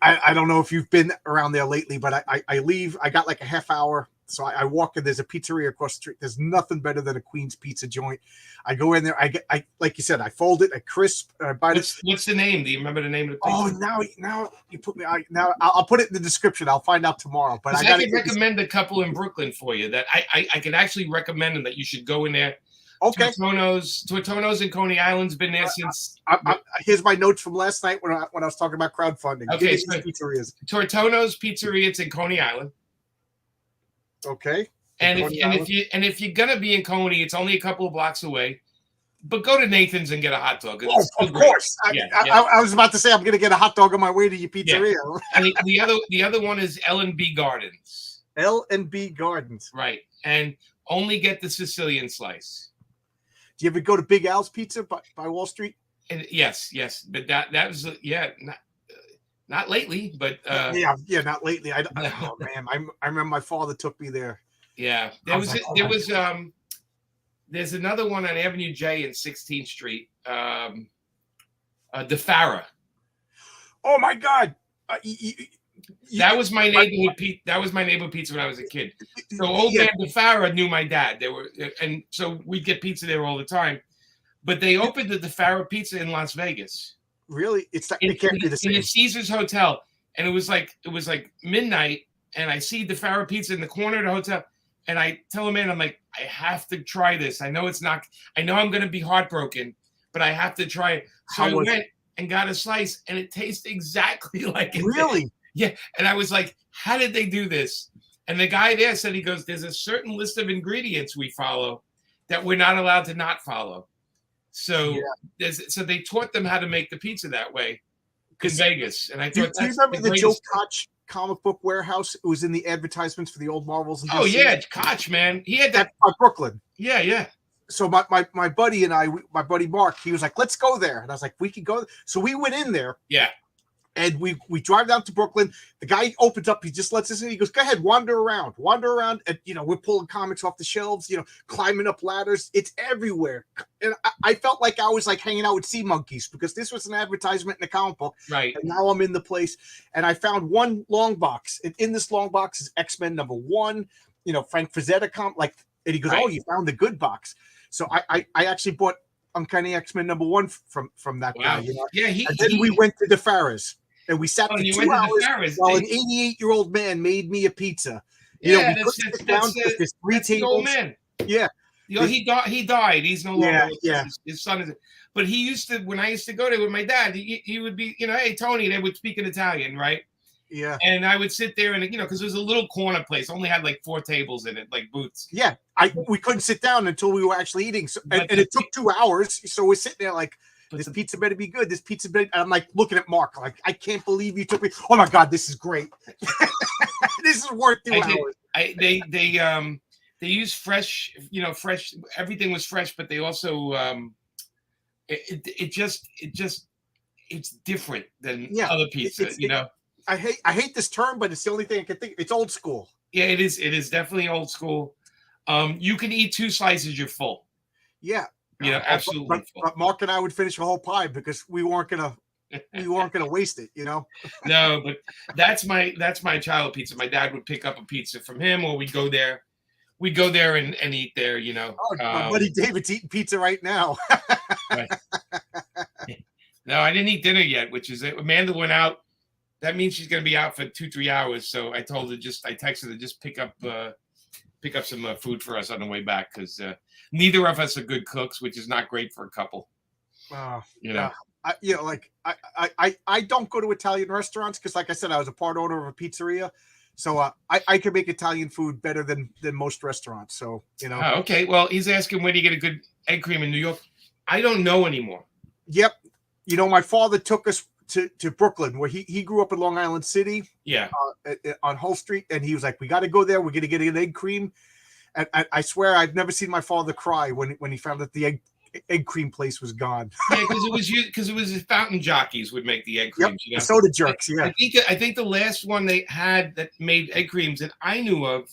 I don't know if you've been around there lately, but I leave. I got like a half hour. So I walk in, there's a pizzeria across the street. There's nothing better than a Queen's Pizza joint. I go in there, I like you said, I fold it, I crisp, I buy it.
What's the name? Do you remember the name of the pizza?
Oh, now you put me. I'll put it in the description. I'll find out tomorrow. But I
can recommend a couple in Brooklyn for you that I can actually recommend them that you should go in there.
Okay.
Tortono's in Coney Island's been there since.
Here's my notes from last night when I was talking about crowdfunding.
Okay,
Give me these pizzerias.
Tortono's Pizzeria, it's in Coney Island.
Okay.
And if you're gonna be in Coney, it's only a couple of blocks away. But go to Nathan's and get a hot dog.
Oh, of course. I was about to say I'm going to get a hot dog on my way to your pizzeria.
Yeah. And the other one is L&B Gardens.
L&B Gardens.
Right. And only get the Sicilian slice.
Do you ever go to Big Al's Pizza by Wall Street?
And yes. But that was not lately, but
not lately. Oh man, I remember my father took me there.
Yeah. There's another one on Avenue J in 16th Street. De Farah.
Oh my God!
That was my neighborhood pizza. That was my neighborhood pizza when I was a kid. So old man De Farah knew my dad. And so we'd get pizza there all the time. But they opened the De Farah Pizza in Las Vegas.
Really? It can't be the same.
In the Caesars Hotel, and it was like midnight, and I see De Farah Pizza in the corner of the hotel. And I tell him, man, I'm like, I have to try this. I know I'm going to be heartbroken, but I have to try it. So I went and got a slice, and it tastes exactly like it.
Really?
Did. Yeah. And I was like, how did they do this? And the guy there said, he goes, there's a certain list of ingredients we follow that we're not allowed to not follow. So so they taught them how to make the pizza that way in Vegas. And I thought,
do you remember the Joe Koch comic book warehouse? It was in the advertisements for the old Marvels.
Oh yeah, Koch, man, he had that
by Brooklyn.
Yeah.
So my buddy and my buddy Mark, he was like, "Let's go there," and I was like, "We could go." So we went in there.
Yeah.
And we drive down to Brooklyn. The guy opens up. He just lets us in. He goes, "Go ahead, wander around." And we're pulling comics off the shelves. Climbing up ladders. It's everywhere. And I felt like I was like hanging out with sea monkeys because this was an advertisement in the comic book.
Right.
And now I'm in the place, and I found one long box. And in this long box is X-Men #1. Frank Frazetta and he goes, "Oh, you found the good box." So I actually bought Uncanny X-Men #1 from that guy.
Yeah.
And then we went to the Farrah's. And we sat for 2 hours while an 88-year-old man made me a pizza. We couldn't sit down because there's 3 tables.
Old man.
Yeah.
He died. He's no longer.
Yeah.
His son is. But he used to, when I used to go there with my dad, he would be, hey, Tony, they would speak in Italian, right?
Yeah.
And I would sit there and, because it was a little corner place, only had like 4 tables in it, like booths.
Yeah. We couldn't sit down until we were actually eating. So, and it took 2 hours. So we're sitting there like, this pizza better be good. This pizza better. And I'm like looking at Mark, like, I can't believe you took me. Oh my God, this is great. This is worth 2 hours.
They use fresh, fresh. Everything was fresh, but they also it's different than other pizza.
I hate this term, but it's the only thing I can think. It's old school.
Yeah, it is. It is definitely old school. You can eat 2 slices, you're full.
Yeah.
Absolutely.
But Mark and I would finish a whole pie because we weren't gonna waste it.
No, but that's my childhood pizza. My dad would pick up a pizza from him, or we'd go there. We'd go there and eat there.
My buddy David's eating pizza right now.
Right. No, I didn't eat dinner yet, which is it. Amanda went out. That means she's gonna be out for 2-3 hours. So I told her I texted her just pick up some food for us on the way back because neither of us are good cooks, which is not great for a couple.
I don't go to Italian restaurants because, like I said, I was a part owner of a pizzeria, so I can make Italian food better than most restaurants. So
Oh, okay. Well, he's asking where do you get a good egg cream in New York? I don't know anymore.
Yep. My father took us to Brooklyn, where he grew up in Long Island City.
Yeah.
On Hull Street, and he was like, "We got to go there. We're going to get an egg cream." And I swear, I've never seen my father cry when he found that the egg cream place was gone.
Yeah, because it was the fountain jockeys would make the egg creams.
Yep, the soda jerks. Yeah.
I think the last one they had that made egg creams that I knew of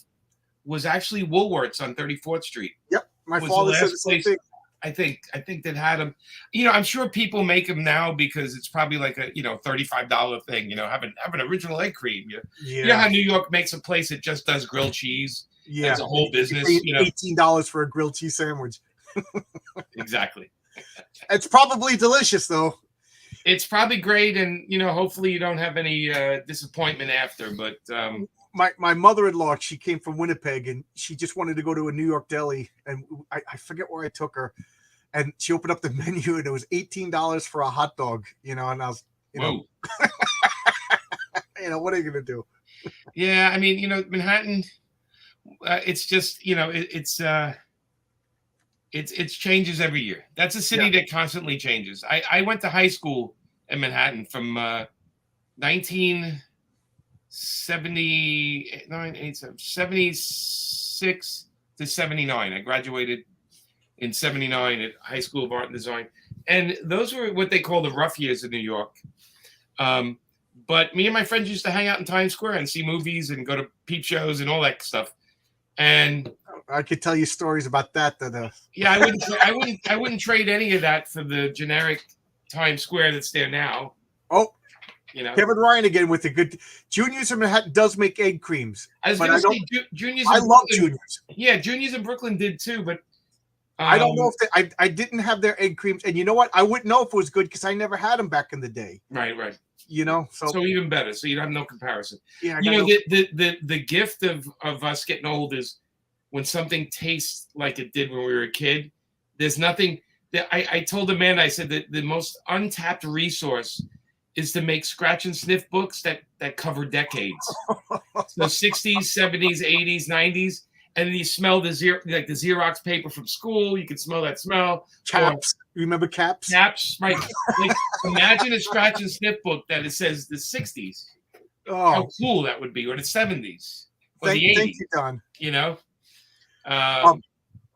was actually Woolworths on 34th Street.
Yep, my father said the same thing.
I think that had them. I'm sure people make them now because it's probably like a $35 thing. Have an original egg cream. You know how New York makes a place that just does grilled cheese. Yeah, it's a whole business.
$18 for a grilled cheese sandwich.
Exactly.
It's probably delicious though.
It's probably great, and hopefully you don't have any disappointment after. But
my mother-in-law, she came from Winnipeg, and she just wanted to go to a New York deli, and I forget where I took her, and she opened up the menu, and it was $18 for a hot dog, and I was,
Whoa.
what are you gonna do?
Yeah, I mean, Manhattan, it's just, it's changes every year. That's a city that constantly changes. I went to high school in Manhattan from 76 to 79. I graduated in 79 at High School of Art and Design. And those were what they call the rough years in New York. But me and my friends used to hang out in Times Square and see movies and go to peep shows and all that stuff. And
I could tell you stories about that.
Yeah, I wouldn't trade any of that for the generic Times Square that's there now.
Oh, Kevin Ryan again with the good. Junior's in Manhattan does make egg creams.
I was going to say Junior's.
I love Junior's.
Yeah, Junior's in Brooklyn did too, but
I don't know if I didn't have their egg creams, and you know what? I wouldn't know if it was good because I never had them back in the day.
Right.
So
even better. So you have no comparison.
Yeah,
the gift of us getting old is when something tastes like it did when we were a kid. There's nothing that I told Amanda. I said that the most untapped resource is to make scratch and sniff books that cover decades. So 60s, 70s, 80s, 90s. And then you smell the Xerox paper from school. You can smell that smell.
Caps. Remember Caps?
Caps, right. Imagine a scratch and sniff book that it says the 60s.
Oh.
How cool that would be. Or the 70s. Or the 80s.
Thank you, Don.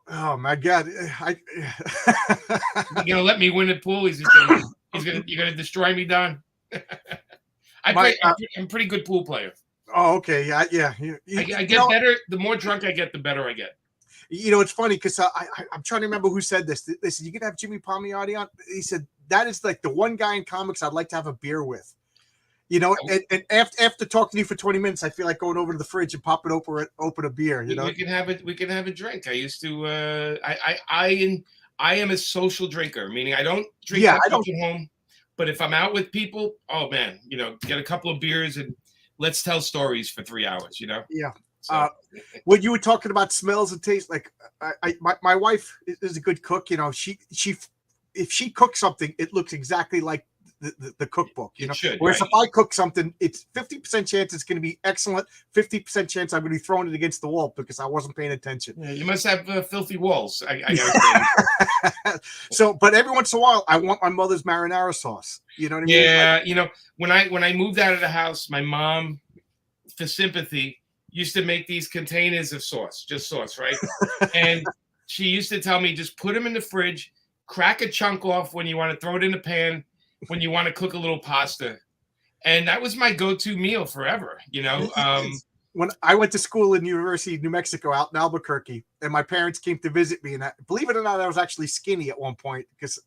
Oh, my God.
You're going to let me win the pool? You're going to destroy me, Don? I'm a pretty good pool player.
Oh, okay. Yeah.
I get better. The more drunk I get, the better I get.
It's funny because I'm trying to remember who said this. They said, you can have Jimmy Palmiotti on. He said, that is like the one guy in comics I'd like to have a beer with. And after talking to you for 20 minutes, I feel like going over to the fridge and popping open a beer. We
can have it. We can have a drink. I used to. I am a social drinker, meaning I don't drink at home. But if I'm out with people, oh man, get a couple of beers and let's tell stories for 3 hours.
Yeah.
So.
When you were talking about smells and taste, like my wife is a good cook. She if she cooks something, it looks exactly like the cookbook. Whereas if I cook something, it's 50% chance it's going to be excellent, 50% chance I'm going to be throwing it against the wall because I wasn't paying attention.
Yeah, you must have filthy walls. I gotta
say. But every once in a while, I want my mother's marinara sauce. You know what I mean?
Yeah, when I moved out of the house, my mom, for sympathy, used to make these containers of sauce, just sauce, right? And she used to tell me, just put them in the fridge, crack a chunk off when you want to throw it in the pan, when you want to cook a little pasta. And that was my go-to meal forever,
When I went to school in University of New Mexico out in Albuquerque, and my parents came to visit me, and believe it or not, I was actually skinny at one point because,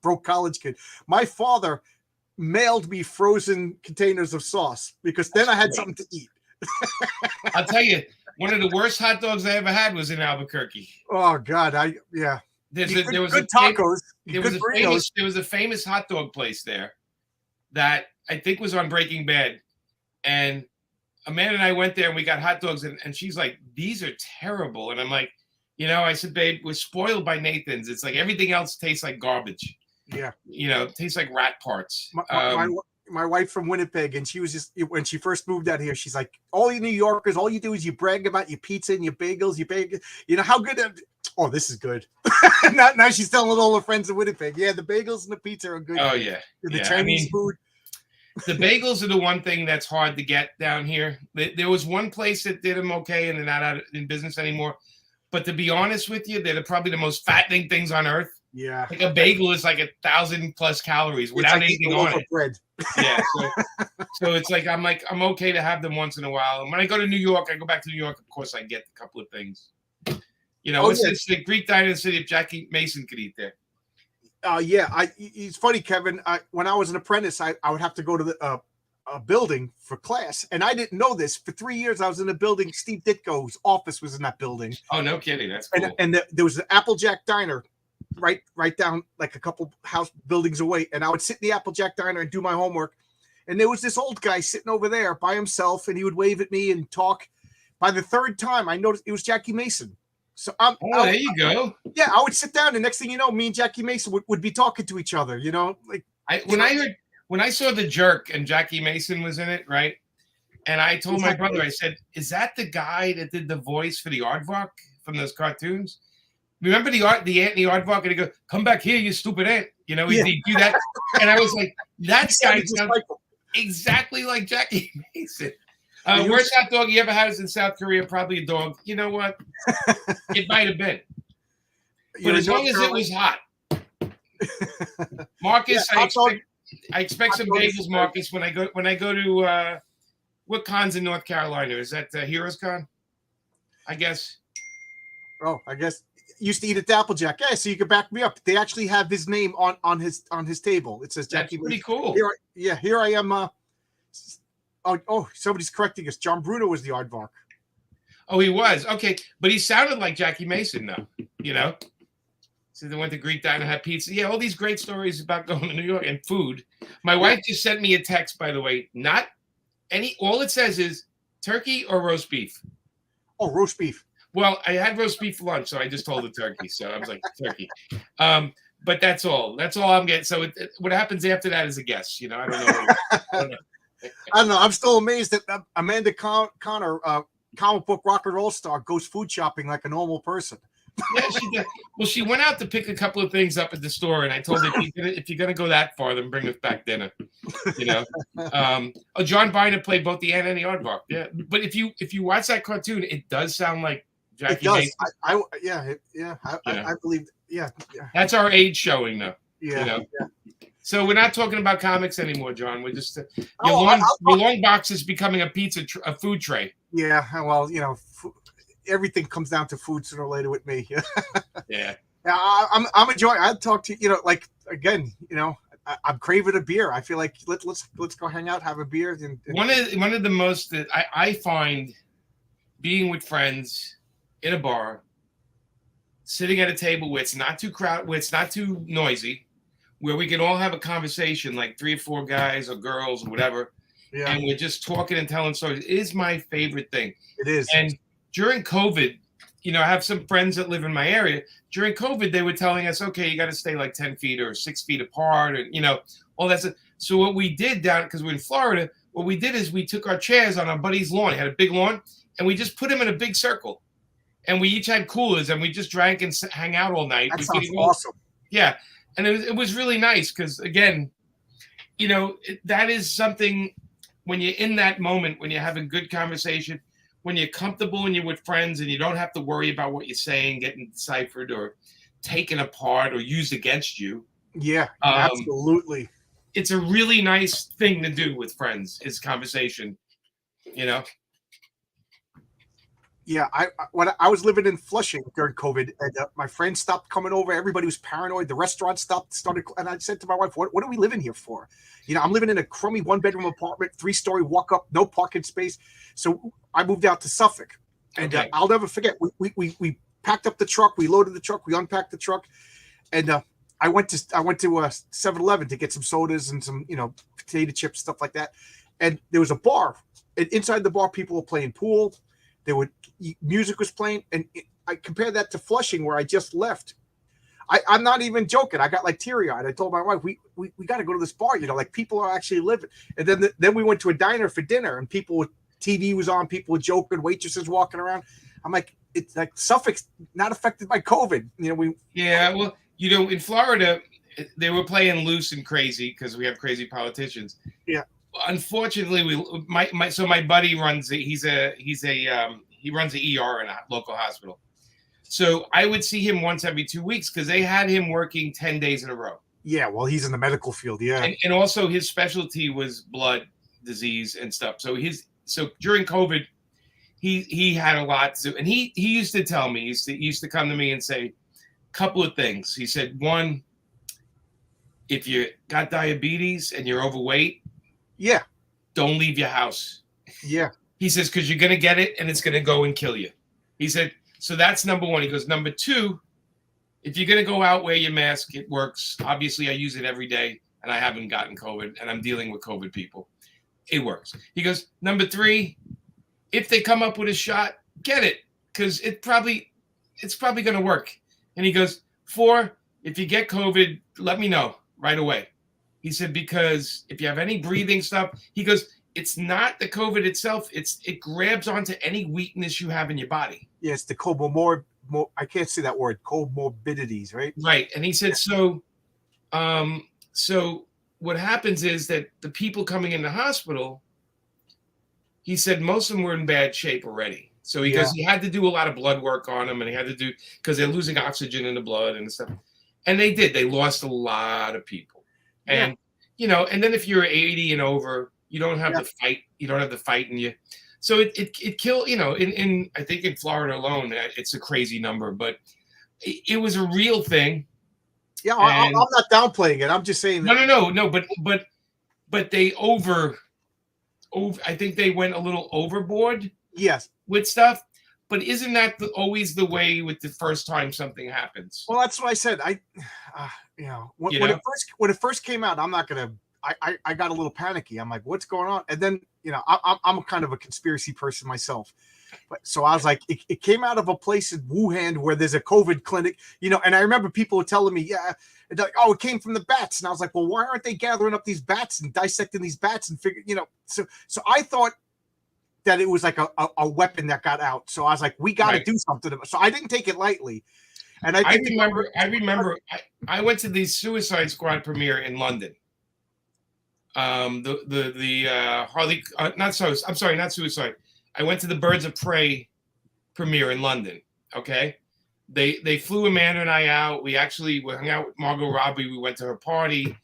broke college kid. My father mailed me frozen containers of sauce because then I had something to eat.
I'll tell you, one of the worst hot dogs I ever had was in Albuquerque.
Oh God, there was good tacos.
There was a famous hot dog place there that I think was on Breaking Bad, and Amanda and I went there and we got hot dogs, and she's like, "These are terrible," and I'm like, I said, "Babe, we're spoiled by Nathan's. It's like everything else tastes like garbage.
Yeah,
it tastes like rat parts."
My wife from Winnipeg, and she was just, when she first moved out here, she's like, all you New Yorkers, all you do is you brag about your pizza and your bagels, how good. Oh, this is good. now she's telling all her friends in Winnipeg. Yeah, the bagels and the pizza are good.
Oh yeah,
the Chinese food.
The bagels are the one thing that's hard to get down here. There was one place that did them okay, and they're not out in business anymore. But to be honest with you, they're probably the most fattening things on earth.
Yeah,
like a bagel is like 1,000+ calories without anything on it.
Bread.
Yeah, so it's like I'm okay to have them once in a while. And when I go to New York, I go back to New York. Of course, I get a couple of things. It's the Greek diner in the city of Jackie Mason could eat there.
It's funny, Kevin. When I was an apprentice, I would have to go to the a building for class, and I didn't know this. For 3 years, I was in a building. Steve Ditko's office was in that building.
Oh, no kidding! That's cool.
And there was the Applejack Diner right down like a couple house buildings away, and I would sit in the Applejack Diner and do my homework. and there was this old guy sitting over there by himself, and he would wave at me and talk. By the third time, I noticed it was Jackie Mason. So
there you go.
Yeah, I would sit down, and next thing you know, me and Jackie Mason would be talking to each other. You know, like
when I saw The Jerk and Jackie Mason was in it, right? And I told my brother, I said, "Is that the guy that did the voice for the Aardvark from those cartoons? Remember the ant and the Aardvark, and he go, 'Come back here, you stupid ant.' You know, he'd do that." And I was like, "That guy sounds exactly like Jackie Mason." Worst hot dog you ever had is in South Korea, probably a dog. You know what? It might have been. But as long as it was hot. Marcus, I expect some bagels, Marcus, when I go to what con's in North Carolina? Is that Heroes Con? I guess.
Oh, I guess used to eat at Applejack. Yeah, so you can back me up. They actually have his name on his table. It says Jackie.
That's pretty cool.
Here I am. Somebody's correcting us. John Bruno was the Aardvark.
Oh, he was. Okay, but he sounded like Jackie Mason, though. You know. So they went to Greek diner, had pizza. Yeah, all these great stories about going to New York and food. My wife just sent me a text, by the way. All it says is turkey or roast beef.
Oh, roast beef.
Well, I had roast beef for lunch, so I just told her turkey. So I was like, turkey. But that's all. That's all I'm getting. So what happens after that is a guess. You know, I don't know.
I don't know. I'm still amazed that Amanda Connor, comic book rock and roll star, goes food shopping like a normal person.
Yeah, she did. Well, she went out to pick a couple of things up at the store, and I told her, if you're gonna go that far, then bring us back dinner. You know. John Biner played both the ant and the Aardvark. Yeah, but if you watch that cartoon, it does sound like Jackie Mason.
I believe. Yeah.
That's our age showing, though.
Yeah.
You know? Yeah. So we're not talking about comics anymore, John. We're just your long box is becoming a food tray.
Yeah, well, you know, everything comes down to food sooner or later with me.
Yeah.
I'm enjoying. I'd talk to you know, like again, you know, I'm craving a beer. I feel like let's go hang out, have a beer. And
one of the most that I find being with friends in a bar, sitting at a table where it's not too crowded, where it's not too noisy, where we can all have a conversation, like 3 or 4 guys or girls or whatever, and we're just talking and telling stories. It is my favorite thing.
It is.
And during COVID, you know, I have some friends that live in my area. During COVID, they were telling us, okay, you got to stay like 10 feet or 6 feet apart, and you know, all that stuff. So what we did because we're in Florida, what we did is we took our chairs on our buddy's lawn. He had a big lawn, and we just put them in a big circle. And we each had coolers, and we just drank and hang out all night.
That sounds awesome.
Yeah. And it was really nice because, again, you know, that is something when you're in that moment, when you're having good conversation, when you're comfortable and you're with friends and you don't have to worry about what you're saying getting deciphered or taken apart or used against you.
Yeah, absolutely.
It's a really nice thing to do with friends is conversation, you know?
Yeah, when I was living in Flushing during COVID, and my friends stopped coming over. Everybody was paranoid. The restaurant started, and I said to my wife, "What are we living here for? You know, I'm living in a crummy 1-bedroom apartment, 3-story walk up, no parking space." So I moved out to Suffolk, and I'll never forget. We packed up the truck, we loaded the truck, we unpacked the truck, and I went to 7-Eleven to get some sodas and some potato chips, stuff like that. And there was a bar, and inside the bar, people were playing pool. Music was playing, and I compared that to Flushing, where I just left. I'm not even joking. I got like teary-eyed. I told my wife, we got to go to this bar. You know, like people are actually living. And then we went to a diner for dinner, and TV was on. People were joking. Waitresses walking around. I'm like, it's like Suffolk's not affected by COVID. You know,
well, you know, in Florida, they were playing loose and crazy because we have crazy politicians.
Yeah.
Unfortunately, my buddy runs he runs the ER in a local hospital. So I would see him once every 2 weeks because they had him working 10 days in a row.
Yeah, well, he's in the medical field, yeah.
And also his specialty was blood disease and stuff. So during COVID, he had a lot to do. And he used to tell me, he used to come to me and say a couple of things. He said, one, if you got diabetes and you're overweight,
yeah,
don't leave your house.
Yeah.
He says, because you're going to get it and it's going to go and kill you. He said, so that's number one. He goes, number two, if you're going to go out, wear your mask. It works. Obviously, I use it every day. and I haven't gotten COVID, and I'm dealing with COVID people. It works. He goes, number 3, if they come up with a shot, get it, because it's probably going to work. And he goes, 4, if you get COVID, let me know right away. He said, because if you have any breathing stuff, he goes, it's not the COVID itself. It grabs onto any weakness you have in your body.
Yeah, it's the I can't say that word, comorbidities, right?
Right. And he said, so what happens is that the people coming in the hospital, he said most of them were in bad shape already. So he goes, he had to do a lot of blood work on them, and he had to do, because they're losing oxygen in the blood and stuff. And they did. They lost a lot of people. And, and then if you're 80 and over, you don't have the fight. You don't have the fight in you. So it killed, in I think in Florida alone, it's a crazy number, but it was a real thing.
Yeah, I'm not downplaying it. I'm just saying that.
No. But they over. I think they went a little overboard.
Yes.
With stuff. But isn't that always the way with the first time something happens?
Well, that's what I said. When it first came out, I'm not gonna. I got a little panicky. I'm like, what's going on? And then, I'm kind of a conspiracy person myself. But so I was like, it came out of a place in Wuhan where there's a COVID clinic, and I remember people were telling me, like, oh, it came from the bats. And I was like, well, why aren't they gathering up these bats and dissecting these bats and figure, so I thought that it was like a weapon that got out. So I was like, we got to do something. So I didn't take it lightly. And I
remember I went to the Suicide Squad premiere in London. Not Suicide. I went to the Birds of Prey premiere in London. Okay. They flew Amanda and I out. We hung out with Margot Robbie. We went to her party.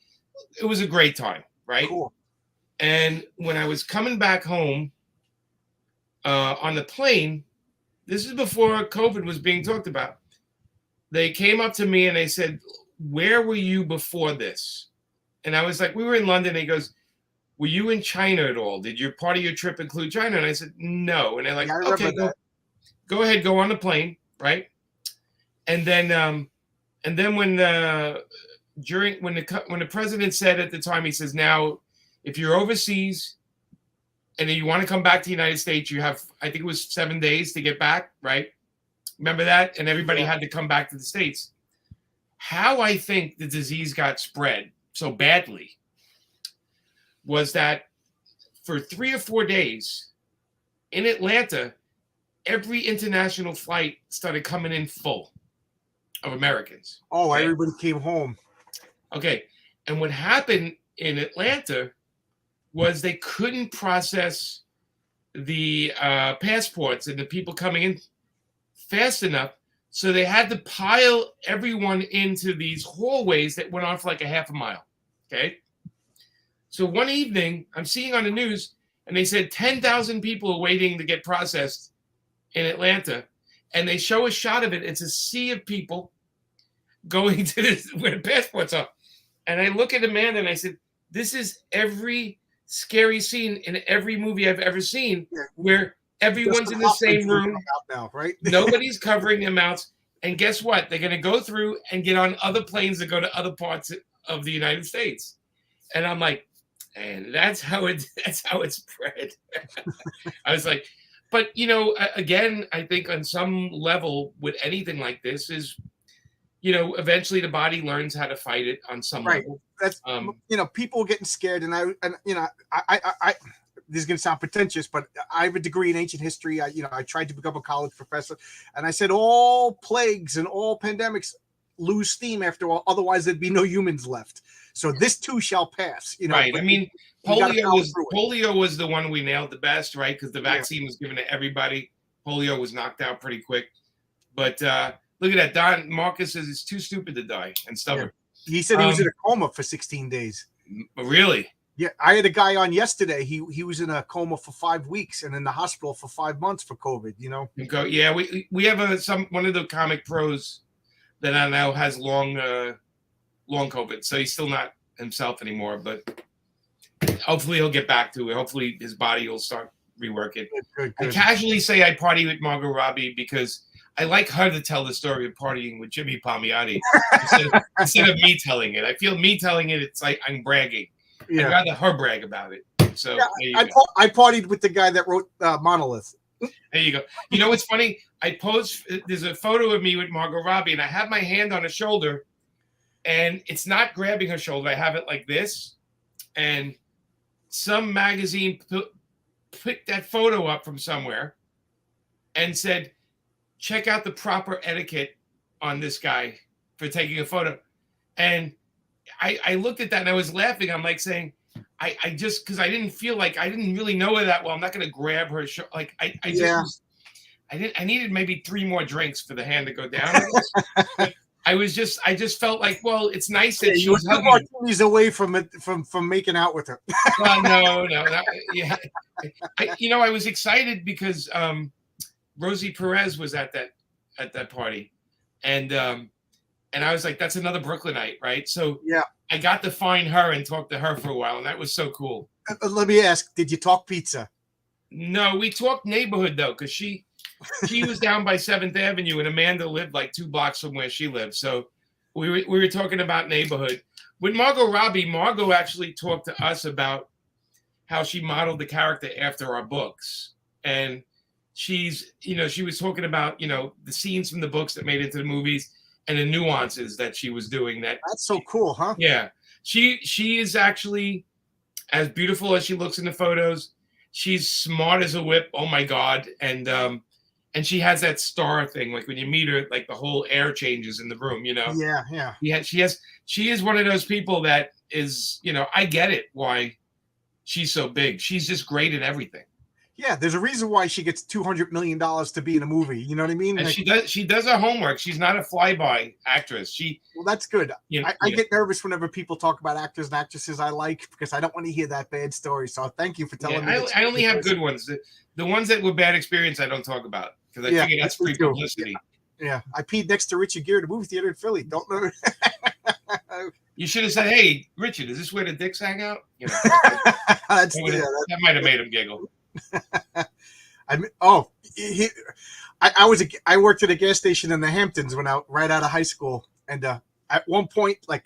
It was a great time. Right.
Cool.
And when I was coming back home, on the plane, this is before COVID was being talked about. They came up to me and they said, where were you before this? And I was like, we were in London. And he goes, were you in China at all? Did your part of your trip include China? And I said, no. And they're like, okay, go ahead, go on the plane, right? And then when the president said at the time, he says, now, if you're overseas and then you want to come back to the United States, you have, I think it was 7 days to get back, right? Remember that? And everybody had to come back to the States. How I think the disease got spread so badly was that for 3 or 4 days in Atlanta, every international flight started coming in full of Americans.
Oh, okay? Everybody came home.
Okay. And what happened in Atlanta was they couldn't process the passports and the people coming in fast enough. So they had to pile everyone into these hallways that went on for like a half a mile. Okay. So one evening I'm seeing on the news and they said 10,000 people are waiting to get processed in Atlanta. And they show a shot of it. It's a sea of people going to this where the passports are. And I look at Amanda and I said, this is every scary scene in every movie I've ever seen where everyone's in the same room.
Now, right?
Nobody's covering their mouths. And guess what? They're going to go through and get on other planes that go to other parts of the United States. And I'm like, and that's how it spread. I was like, but again, I think on some level with anything like this is, eventually the body learns how to fight it on some level.
That's people getting scared, and I this is going to sound pretentious, but I have a degree in ancient history. I tried to become a college professor, and I said all plagues and all pandemics lose steam after all. Otherwise, there'd be no humans left. So this too shall pass.
Right. I mean, polio was the one we nailed the best, right? Because the vaccine was given to everybody. Polio was knocked out pretty quick. But look at that. Don Marcus says it's too stupid to die and stubborn.
Yeah. He said he was in a coma for 16 days.
Really?
Yeah, I had a guy on yesterday. He was in a coma for 5 weeks and in the hospital for 5 months for COVID.
Yeah, we have one of the comic pros that I know has long COVID, so he's still not himself anymore. But hopefully he'll get back to it. Hopefully his body will start reworking.
Good.
I casually say I party with Margot Robbie because I like her to tell the story of partying with Jimmy Palmiotti instead of me telling it. I feel me telling it, it's like I'm bragging.
Yeah.
I'd rather her brag about it. So
Yeah,
there you go.
I partied with the guy that wrote Monolith.
There you go. You know what's funny? There's a photo of me with Margot Robbie, and I have my hand on her shoulder, and it's not grabbing her shoulder. I have it like this, and some magazine picked that photo up from somewhere and said, check out the proper etiquette on this guy for taking a photo. And I looked at that and I was laughing. I'm like saying, I just, because I didn't feel like, I didn't really know her that well. I'm not going to grab her. Like I needed maybe 3 more drinks for the hand to go down. I just felt like, well, it's nice that
you were
she's
2 martinis away from it, from making out with her.
Well, no, yeah. I was excited because Rosie Perez was at that party, and I was like, that's another Brooklynite, right? So
yeah, I
got to find her and talk to her for a while, and that was so cool.
Let me ask, did you talk pizza?
No, we talked neighborhood though, because she was down by 7th Avenue, and Amanda lived like 2 blocks from where she lived. So we were talking about neighborhood. With Margot Robbie, Margot actually talked to us about how she modeled the character after our books, and she was talking about the scenes from the books that made it into the movies and the nuances that she was doing.
That's so cool, huh?
Yeah, she is actually as beautiful as she looks in the photos. She's smart as a whip. Oh my God. And she has that star thing. Like when you meet her, like the whole air changes in the room, Yeah. She is one of those people that is, I get it why she's so big. She's just great at everything.
Yeah, there's a reason why she gets $200 million to be in a movie. You know what I mean?
And she does her homework. She's not a flyby actress.
Well, that's good. I get nervous whenever people talk about actors and actresses I like, because I don't want to hear that bad story. So thank you for telling me.
I only have good ones. The ones that were bad experience, I don't talk about, because I figure that's free publicity.
Yeah, I peed next to Richard Gere at a movie theater in Philly. Don't know.
You should have said, "Hey, Richard, is this where the dicks hang out?" That might have made him giggle.
I worked at a gas station in the Hamptons right out of high school, and at one point, like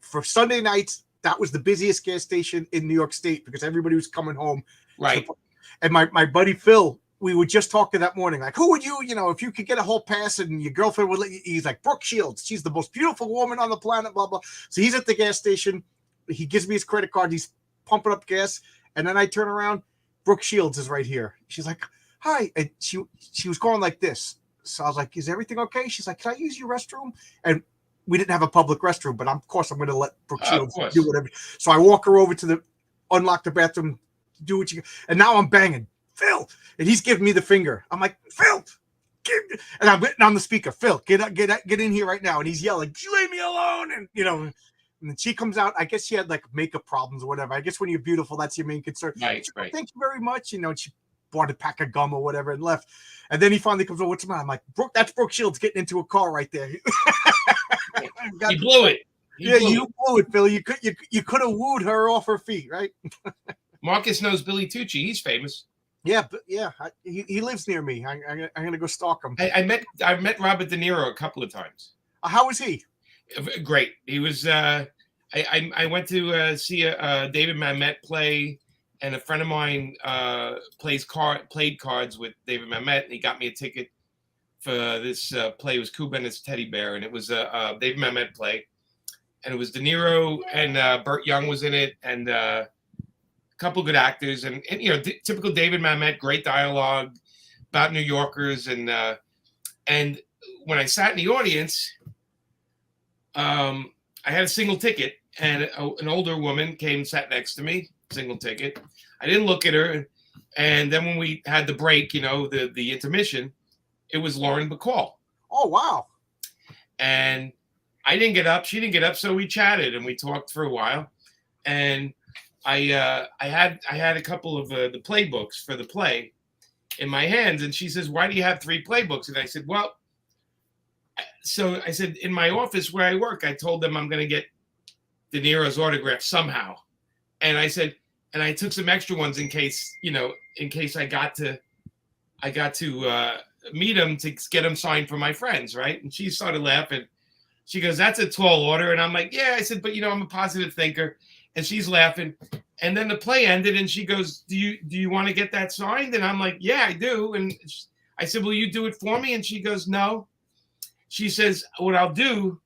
for Sunday nights, that was the busiest gas station in New York State because everybody was coming home.
Right.
And my buddy Phil, we were just talking that morning, like, who would you, if you could get a whole pass and your girlfriend would let you, he's like, Brooke Shields. She's the most beautiful woman on the planet, blah, blah. So he's at the gas station. He gives me his credit card. He's pumping up gas. And then I turn around. Brooke Shields is right here. She's like, hi. And she was going like this. So I was like, is everything okay? She's like, can I use your restroom? And we didn't have a public restroom, but of course I'm going to let Brooke Shields do whatever. So I walk her over to unlock the bathroom, do what you, and now I'm banging, Phil. And he's giving me the finger. I'm like, Phil, and I'm on the speaker, Phil, get in here right now. And he's yelling, leave me alone. And, and then she comes out. I guess she had like makeup problems or whatever. I guess when you're beautiful, that's your main concern.
Right.
Thank you very much. And she bought a pack of gum or whatever and left. And then he finally comes over, what's the matter? I'm like, Brooke, that's Brooke Shields getting into a car right there.
You blew it.
You blew it, Phil. You could have wooed her off her feet, right?
Marcus knows Billy Tucci. He's famous.
Yeah, but he lives near me. I'm gonna go stalk him.
I met Robert De Niro a couple of times.
How was he?
Great. He was. I went to see a David Mamet play, and a friend of mine played cards with David Mamet, and he got me a ticket for this play. It was Cuba and his Teddy Bear, and it was a David Mamet play, and it was De Niro and Burt Young was in it, and a couple good actors, and typical David Mamet, great dialogue about New Yorkers, and when I sat in the audience, I had a single ticket, and an older woman came and sat next to me, single ticket. I didn't look at her, and then when we had the break, the intermission, it was Lauren Bacall.
Oh wow!
And I didn't get up, she didn't get up, so we chatted and we talked for a while, and I had a couple of the playbooks for the play in my hands, and she says, "Why do you have 3 playbooks?" And I said, "Well," so I said, "In my office where I work, I told them I'm going to get De Niro's autograph somehow," and I said, and I took some extra ones in case I got to meet him to get him signed for my friends, right? And she started laughing. She goes, "That's a tall order." And I'm like, "Yeah." I said, "But I'm a positive thinker." And she's laughing. And then the play ended, and she goes, "Do you want to get that signed?" And I'm like, "Yeah, I do." And I said, "Will you do it for me?" And she goes, "No." She says, "What I'll do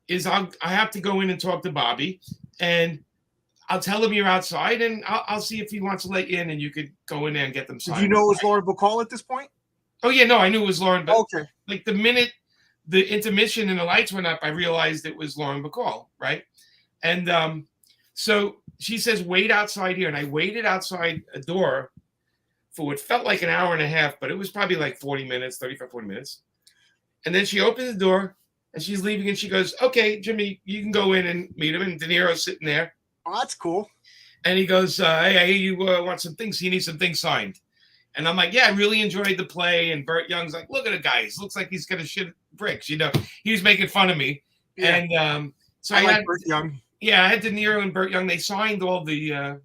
is I have to go in and talk to Bobby, and I'll tell him you're outside, and I'll see if he wants to let you in, and you could go in there and get them signed."
Did you know it was Lauren Bacall at this point?
Oh yeah, no, I knew it was Lauren, but
Okay.
like the minute the intermission and the lights went up, I realized it was Lauren Bacall, right? And so she says, "Wait outside here," and I waited outside a door for what felt like an hour and a half, but it was probably like 40 minutes, 35, 40 minutes. And then she opens the door, and she's leaving, and she goes, "Okay, Jimmy, you can go in and meet him." And De Niro's sitting there.
Oh, that's cool.
And he goes, "Hey, you want some things? You need some things signed." And I'm like, "Yeah, I really enjoyed the play." And Burt Young's like, "Look at the guy. He looks like he's gonna shit bricks." He was making fun of me.
Yeah.
And so
I
I
like
had
Burt Young.
Yeah, I had De Niro and Burt Young. They signed all the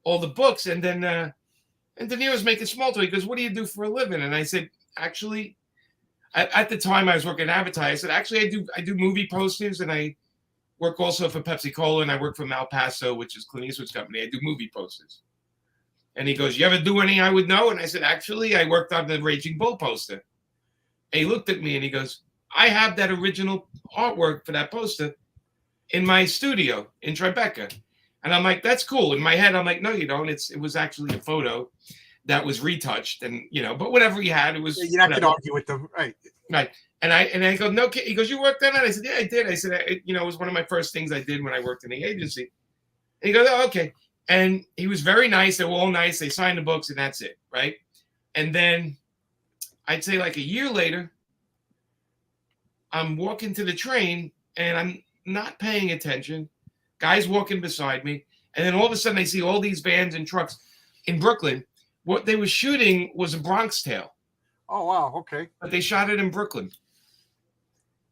all the books, and then and De Niro's making small talk. He goes, "What do you do for a living?" And I said, "Actually, at the time I was working at advertising. I said, actually, I do movie posters, and I work also for Pepsi Cola, and I work for Malpaso, which is Clint Eastwood's company. I do movie posters." And he goes, "You ever do any I would know?" And I said, "Actually, I worked on the Raging Bull poster." And he looked at me and he goes, "I have that original artwork for that poster in my studio in Tribeca." And I'm like, "That's cool." In my head, I'm like, "No, you don't. It was actually a photo that was retouched, and but whatever he had, it was."
You're not gonna argue with them, right?
Right. And I go, "No, kid." He goes, "You worked on that?" I said, "Yeah, I did." I said, "It was one of my first things I did when I worked in the agency." And he goes, "Oh, okay." And he was very nice. They were all nice. They signed the books, and that's it, right? And then I'd say like a year later, I'm walking to the train, and I'm not paying attention. Guys walking beside me, and then all of a sudden I see all these vans and trucks in Brooklyn. What they were shooting was a Bronx Tale.
Oh wow, okay.
But they shot it in Brooklyn.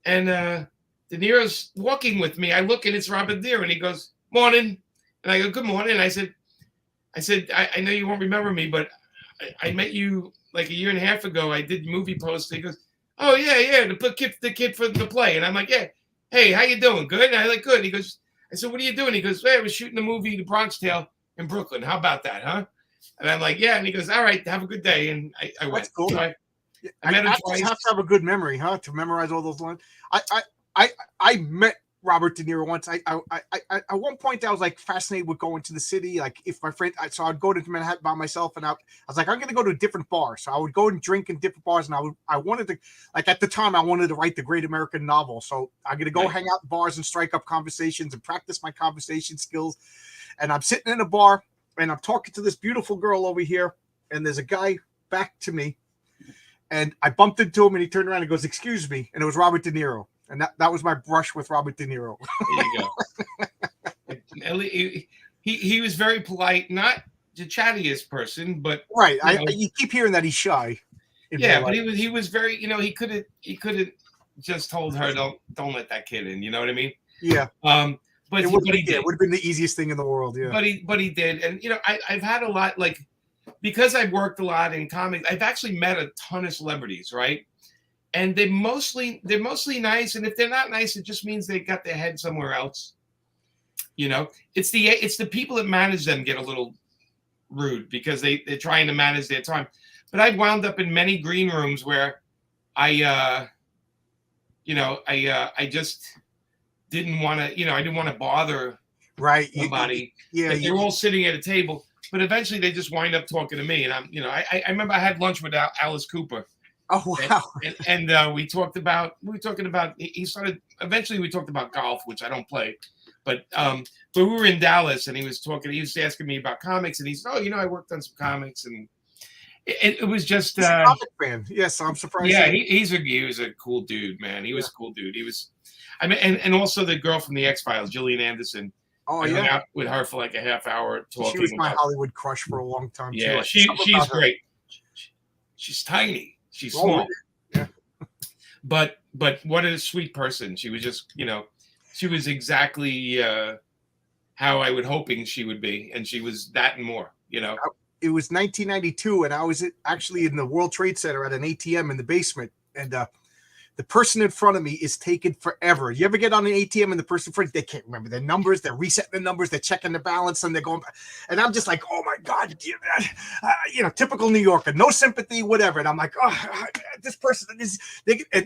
And De Niro's walking with me. I look, and it's Robert De Niro, and he goes, "Morning." And I go, "Good morning." I said, I know you won't remember me, but I met you like a year and a half ago. I did movie posts." He goes, "Oh yeah, the kid for the play." And I'm like, "Yeah, hey, how you doing? Good?" And I like, "Good." He goes, I said, "What are you doing?" He goes, "Hey, I was shooting the movie The Bronx Tale in Brooklyn. How about that, huh?" And I'm like, "Yeah." And he goes, "All right, have a good day." And I went.
That's cool.
So I met him twice.
Have to have a good memory, huh? To memorize all those lines. I met Robert De Niro once. I at one point I was like fascinated with going to the city. Like if my friend, so I'd go to Manhattan by myself, and I was like, I'm gonna go to a different bar. So I would go and drink in different bars, and I wanted to, like at the time I wanted to write the great American novel. So I'm gonna go hang out in bars and strike up conversations and practice my conversation skills. And I'm sitting in a bar, and I'm talking to this beautiful girl over here, and there's a guy back to me, and I bumped into him, and he turned around and goes, "Excuse me," and it was Robert De Niro. And that was my brush with Robert De Niro.
There you go. He was very polite, not the chattiest person, but
right. You keep hearing that he's shy.
Yeah, but he was very, he could have just told her, don't let that kid in. You know what I mean?
Yeah.
But
it would have been the easiest thing in the world. Yeah.
But he did, and I've had a lot, like, because I've worked a lot in comics. I've actually met a ton of celebrities, right? And they're mostly nice, and if they're not nice, it just means they got their head somewhere else. It's the people that manage them get a little rude because they're trying to manage their time. But I've wound up in many green rooms where I just didn't want to, I didn't want to bother somebody. They're all sitting at a table, but eventually they just wind up talking to me, and I remember I had lunch with Alice Cooper.
Oh wow!
And we talked about he started. Eventually, we talked about golf, which I don't play, but we were in Dallas, and he was asking me about comics, and he said, "Oh, I worked on some comics," and it was just
he's a comic fan. Yes, I'm surprised.
Yeah, he was a cool dude, man. He was a cool dude. He was, and also the girl from the X-Files, Gillian Anderson.
Oh,
I hung out with her for like a half hour talking.
She was my Hollywood crush for a long time.
Yeah,
too.
she's great. She's tiny. She's small.
Yeah.
But what a sweet person. She was just, she was exactly how I would hoping she would be, and she was that and more.
it was 1992, and I was actually in the World Trade Center at an ATM in the basement, and the person in front of me is taking forever. You ever get on an ATM and the person in front, they can't remember their numbers, they're resetting the numbers, they're checking the balance, and they're going, and I'm just like, oh my God, typical New Yorker, no sympathy, whatever. And I'm like, oh, this person is,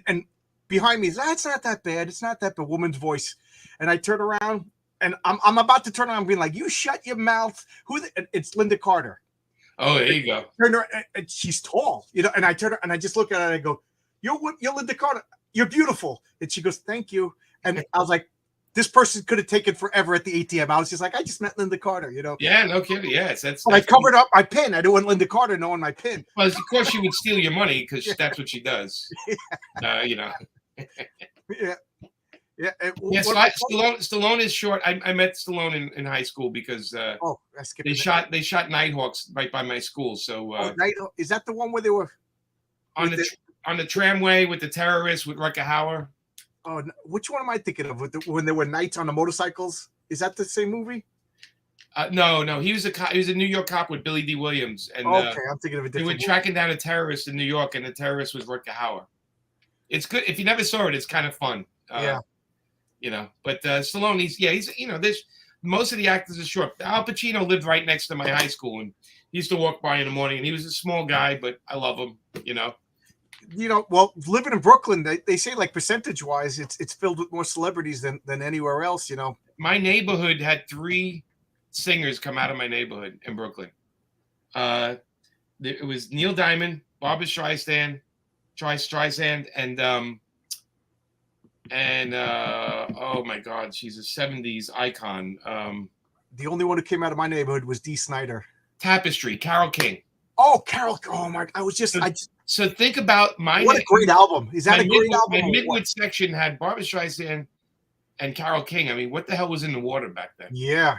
and behind me is, it's not that bad. It's not that bad. Woman's voice. And I turn around and I'm about to turn around being like, you shut your mouth. It's Linda Carter.
Oh, there you go.
Turn her, and she's tall, and I turn her and I just look at her and I go, You're Linda Carter. You're beautiful. And she goes, thank you. And I was like, this person could have taken forever at the ATM. I was just like, I just met Linda Carter,
Yeah, no kidding. Yes, that's
I covered up my pin. I didn't want Linda Carter knowing my pin.
Well, of course she would steal your money because that's what she does.
Yeah.
Yeah.
Yeah.
Stallone is short. I met Stallone in high school because they shot Nighthawks right by my school. So
is that the one where they were
on the tramway with the terrorists with Rutger Hauer?
Oh, which one am I thinking of? When there were knights on the motorcycles? Is that the same movie?
No. He was a New York cop with Billy D. Williams, and
okay, I'm thinking of a different.
They were
movie.
tracking down a terrorist in New York, and the terrorist was Rutger Hauer. It's good if you never saw it. It's kind of fun.
Yeah.
But Stallone, he's there's most of the actors are short. Al Pacino lived right next to my high school, and he used to walk by in the morning, and he was a small guy, but I love him.
Well, living in Brooklyn, they say like percentage wise, it's filled with more celebrities than anywhere else.
My neighborhood had 3 singers come out of my neighborhood in Brooklyn. It was Neil Diamond, Barbra Streisand, and oh my God, she's a 70s icon.
The only one who came out of my neighborhood was Dee Snider.
Tapestry, Carole King.
Oh, Carole! Oh my!
So think about
what a great album! Is that a great album?
My Midwood section had Barbra Streisand and Carole King. I mean, what the hell was in the water back then?
Yeah.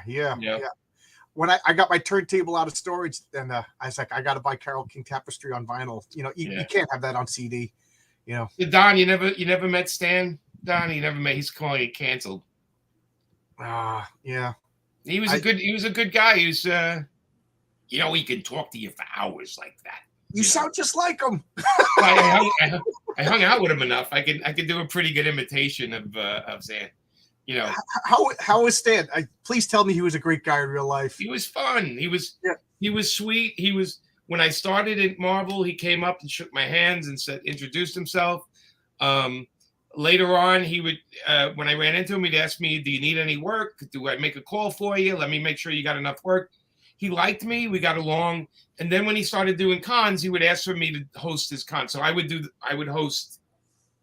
When I got my turntable out of storage, and I was like, I got to buy Carole King Tapestry on vinyl. You can't have that on CD.
So Don, you never met Stan? Don, you never met. He's calling it canceled.
Yeah.
He was a good guy. He was he can talk to you for hours like that.
You sound just like him.
I hung out with him enough. I could do a pretty good imitation of Stan.
How was Stan? Please tell me he was a great guy in real life.
He was fun. He was sweet. He was, when I started at Marvel, he came up and shook my hands and introduced himself. Later on, he would when I ran into him, he'd ask me, "Do you need any work? Do I make a call for you? Let me make sure you got enough work." He liked me. We got along. And then when he started doing cons, he would ask for me to host his con. So I would host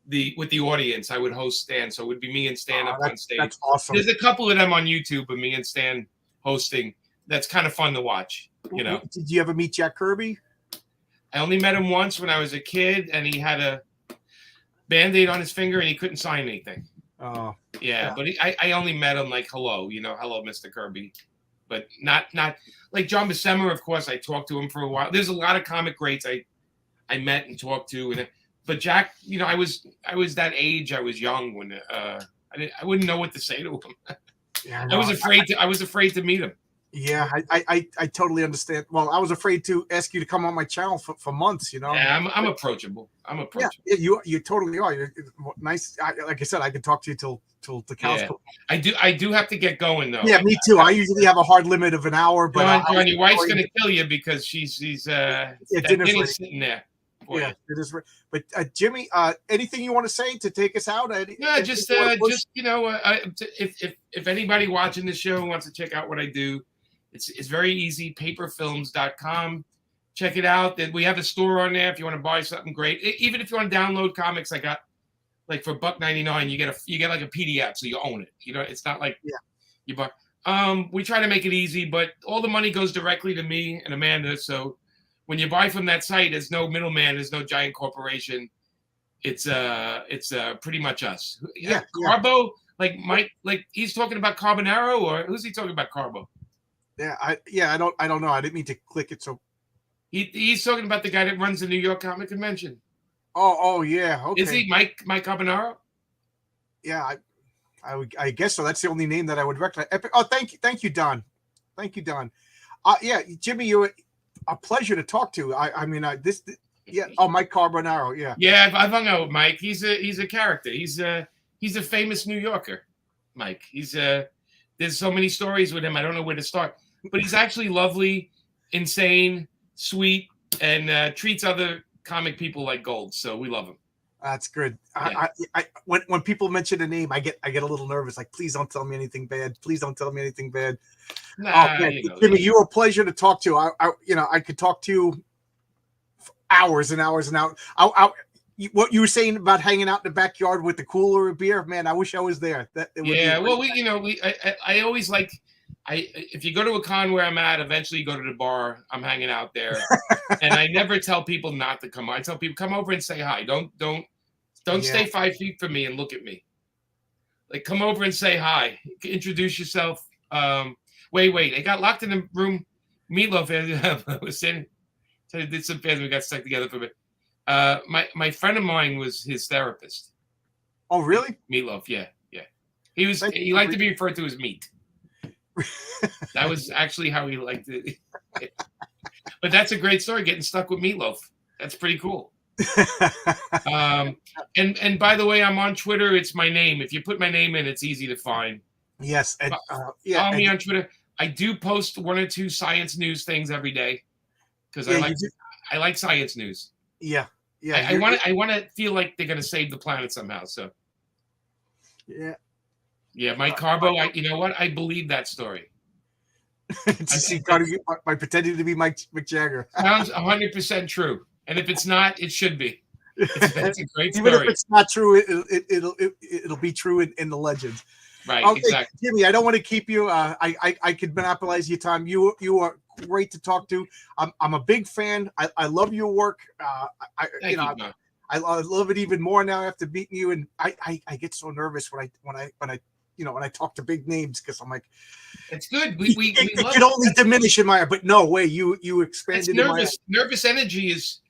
with the audience. I would host Stan. So it would be me and Stan up on stage.
That's awesome.
There's a couple of them on YouTube of me and Stan hosting. That's kind of fun to watch.
Did you ever meet Jack Kirby?
I only met him once when I was a kid, and he had a Band-Aid on his finger, and he couldn't sign anything.
Oh,
yeah. But I only met him like, hello, Mr. Kirby. But not like John Buscema, of course. I talked to him for a while. There's a lot of comic greats I met and talked to, but Jack, I was that age. I was young when I wouldn't know what to say to him. Yeah, no, I was afraid to meet him.
Yeah, I totally understand. Well, I was afraid to ask you to come on my channel for months.
Yeah, I'm approachable.
Yeah, you totally are. You're nice. Like I said, I can talk to you till the cows come.
I do have to get going though.
Yeah, me too. I usually have a hard limit of an hour, but
John, your wife's gonna kill you because she's dinner's sitting there.
Yeah, it is. But Jimmy, anything you want to say to take us out?
Yeah, just if anybody watching this show wants to check out what I do, it's very easy. Paperfilms.com. Check it out. That we have a store on there if you want to buy something great. Even if you want to download comics, I got like for $1.99, you get like a PDF, so you own it. It's not like you buy. We try to make it easy, but all the money goes directly to me and Amanda. So when you buy from that site, there's no middleman, there's no giant corporation. It's pretty much us.
Yeah.
Carbo, like Mike, like he's talking about Carbonaro, or who's he talking about? Carbo.
Yeah, I don't know. I didn't mean to click it. So
he's talking about the guy that runs the New York Comic Convention.
Oh yeah. Okay.
Is he Mike Carbonaro?
Yeah, I guess so. That's the only name that I would recognize. Oh, thank you, Don. Thank you, Don. Yeah, Jimmy, a pleasure to talk to. I mean, yeah. Oh, Mike Carbonaro. Yeah.
Yeah, I've hung out with Mike. He's a character. He's a famous New Yorker, Mike. There's so many stories with him. I don't know where to start, but he's actually lovely, insane, sweet, and treats other comic people like gold. So we love him.
That's good.
Yeah.
When people mention a name, I get a little nervous. Like, please don't tell me anything bad. Please don't tell me anything bad.
Nah,
man, Jimmy, you were a pleasure to talk to. I could talk to you for hours and hours and hours. What you were saying about hanging out in the backyard with the cooler of beer, man, I wish I was there.
Yeah, well, I always like, if you go to a con where I'm at, eventually you go to the bar, I'm hanging out there, and I never tell people not to come. I tell people, come over and say hi. Don't stay 5 feet from me and look at me. Like, come over and say hi. Introduce yourself. Wait. I got locked in the room. Meatloaf was saying, did some fans. We got stuck together for a bit. My friend of mine was his therapist.
Oh, really?
Meatloaf, yeah. He liked to be referred to as meat. That was actually how he liked it. But that's a great story, getting stuck with Meatloaf. That's pretty cool. And by the way, I'm on Twitter. It's my name. If you put my name in, it's easy to find.
Yes.
Follow me on Twitter. I do post 1 or 2 science news things every day because I like science news.
Yeah.
I want to feel like they're going to save the planet somehow. So. Yeah. Mike Carbo. You know what? I believe that story.
By pretending to be Mick Jagger.
Sounds 100% true. And if it's not, it should be. It's a great story.
Even if it's not true, it'll be true in the legends.
Right,
okay,
exactly.
Jimmy, I don't want to keep you. I could monopolize your time. You are great to talk to. I'm a big fan. I love your work. I love it even more now after meeting you. And I get so nervous when I talk to big names because I'm like,
it's good.
It can only diminish in my. But no way, you expanded.
Nervous energy is.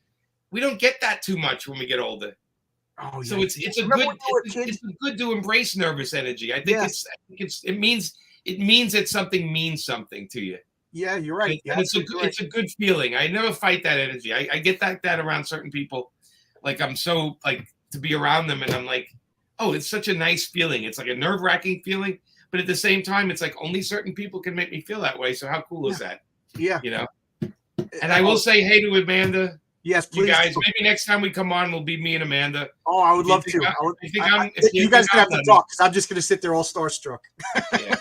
We don't get that too much when we get older.
Oh, yeah.
So it's good to embrace nervous energy. I think it means that something means something to you.
Yeah, you're right.
It's a good feeling. I never fight that energy. I get that around certain people. Like, I'm so like to be around them, and I'm like, oh, it's such a nice feeling. It's like a nerve-wracking feeling, but at the same time, it's like only certain people can make me feel that way. So how cool is that?
Yeah.
You know. And I will say hey to Amanda.
Yes, please.
You guys, maybe next time we come on, we'll be me and Amanda.
Oh, I would love to. You guys can have to talk because I'm just going to sit there all starstruck.
Yeah.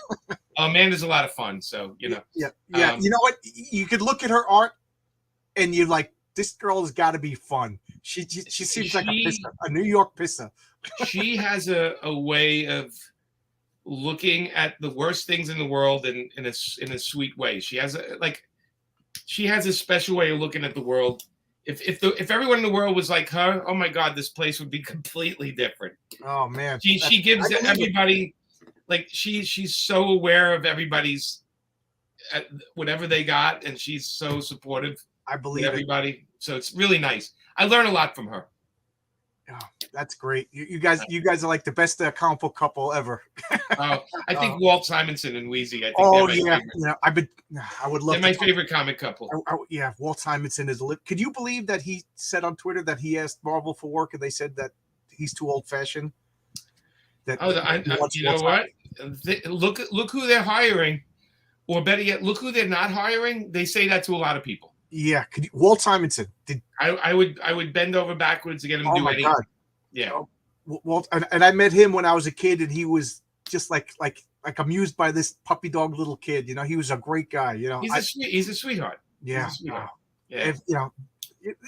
Amanda's a lot of fun, so you know.
Yeah. You know what? You could look at her art, and you're like, this girl has got to be fun. She seems like a New York pisser.
She has a way of looking at the worst things in the world in a sweet way. She has a special way of looking at the world. If everyone in the world was like her, oh my God, this place would be completely different.
Oh man,
she gives everybody like she's so aware of everybody's whatever they got, and she's so supportive.
I believe
everybody. So it's really nice. I learn a lot from her.
Oh, that's great. You guys are like the best comic book couple ever.
I think Walt Simonson and Wheezy. I
would love.
They're my favorite comic couple.
Yeah, Walt Simonson is. Could you believe that he said on Twitter that he asked Marvel for work and they said that he's too old fashioned?
You know what? Look who they're hiring, or better yet, look who they're not hiring. They say that to a lot of people.
Yeah, Walt Simonson.
I would bend over backwards to get him to do anything. God. Yeah.
Walt, and I met him when I was a kid, and he was just like amused by this puppy dog little kid. You know, he was a great guy. You know,
he's a sweetheart.
Yeah.
Yeah.
You know,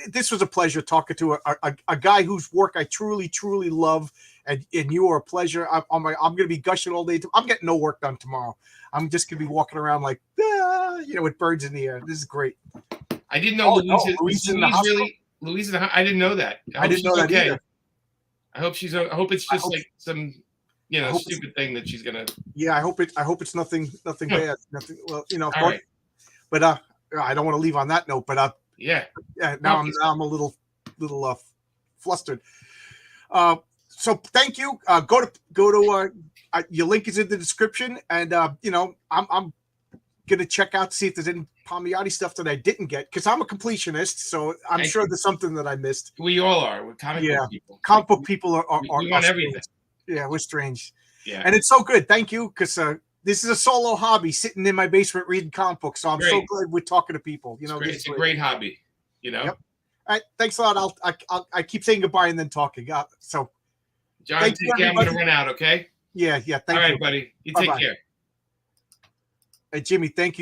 this was a pleasure talking to a guy whose work I truly love, and you are a pleasure. I'm going to be gushing all day. I'm getting no work done tomorrow. I'm just going to be walking around like, with birds in the air. This is great.
I didn't know Louise in the hospital. Louise, I didn't know that.
I didn't know that either.
I hope it's just like some, stupid thing that she's gonna.
Yeah, I hope it's nothing bad. Nothing. Well,
All right.
But I don't want to leave on that note. But now I'm a little flustered. So thank you. Go to your link is in the description, and I'm gonna check out to see if there's any Palmiotti stuff that I didn't get because I'm a completionist, so I'm
Thank
sure
you.
there's something that I missed.
We all are. We're comic
Yeah.
book people.
Comic book people are
we
are
want everything.
strange. Yeah, we're strange.
Yeah.
And it's so good. Thank you, because this is a solo hobby, sitting in my basement reading comic books. So I'm so
Great.
glad we're talking to people. You know, this is
It's a great hobby. You know.
Yep. All right, thanks a lot. I keep saying goodbye and then talking. So,
John,
thank
take
you,
care. I'm going to
everybody.
run out. Okay.
Yeah. Thank
All right,
you,
buddy. You
Bye-bye.
take care.
Hey, Jimmy. Thank you.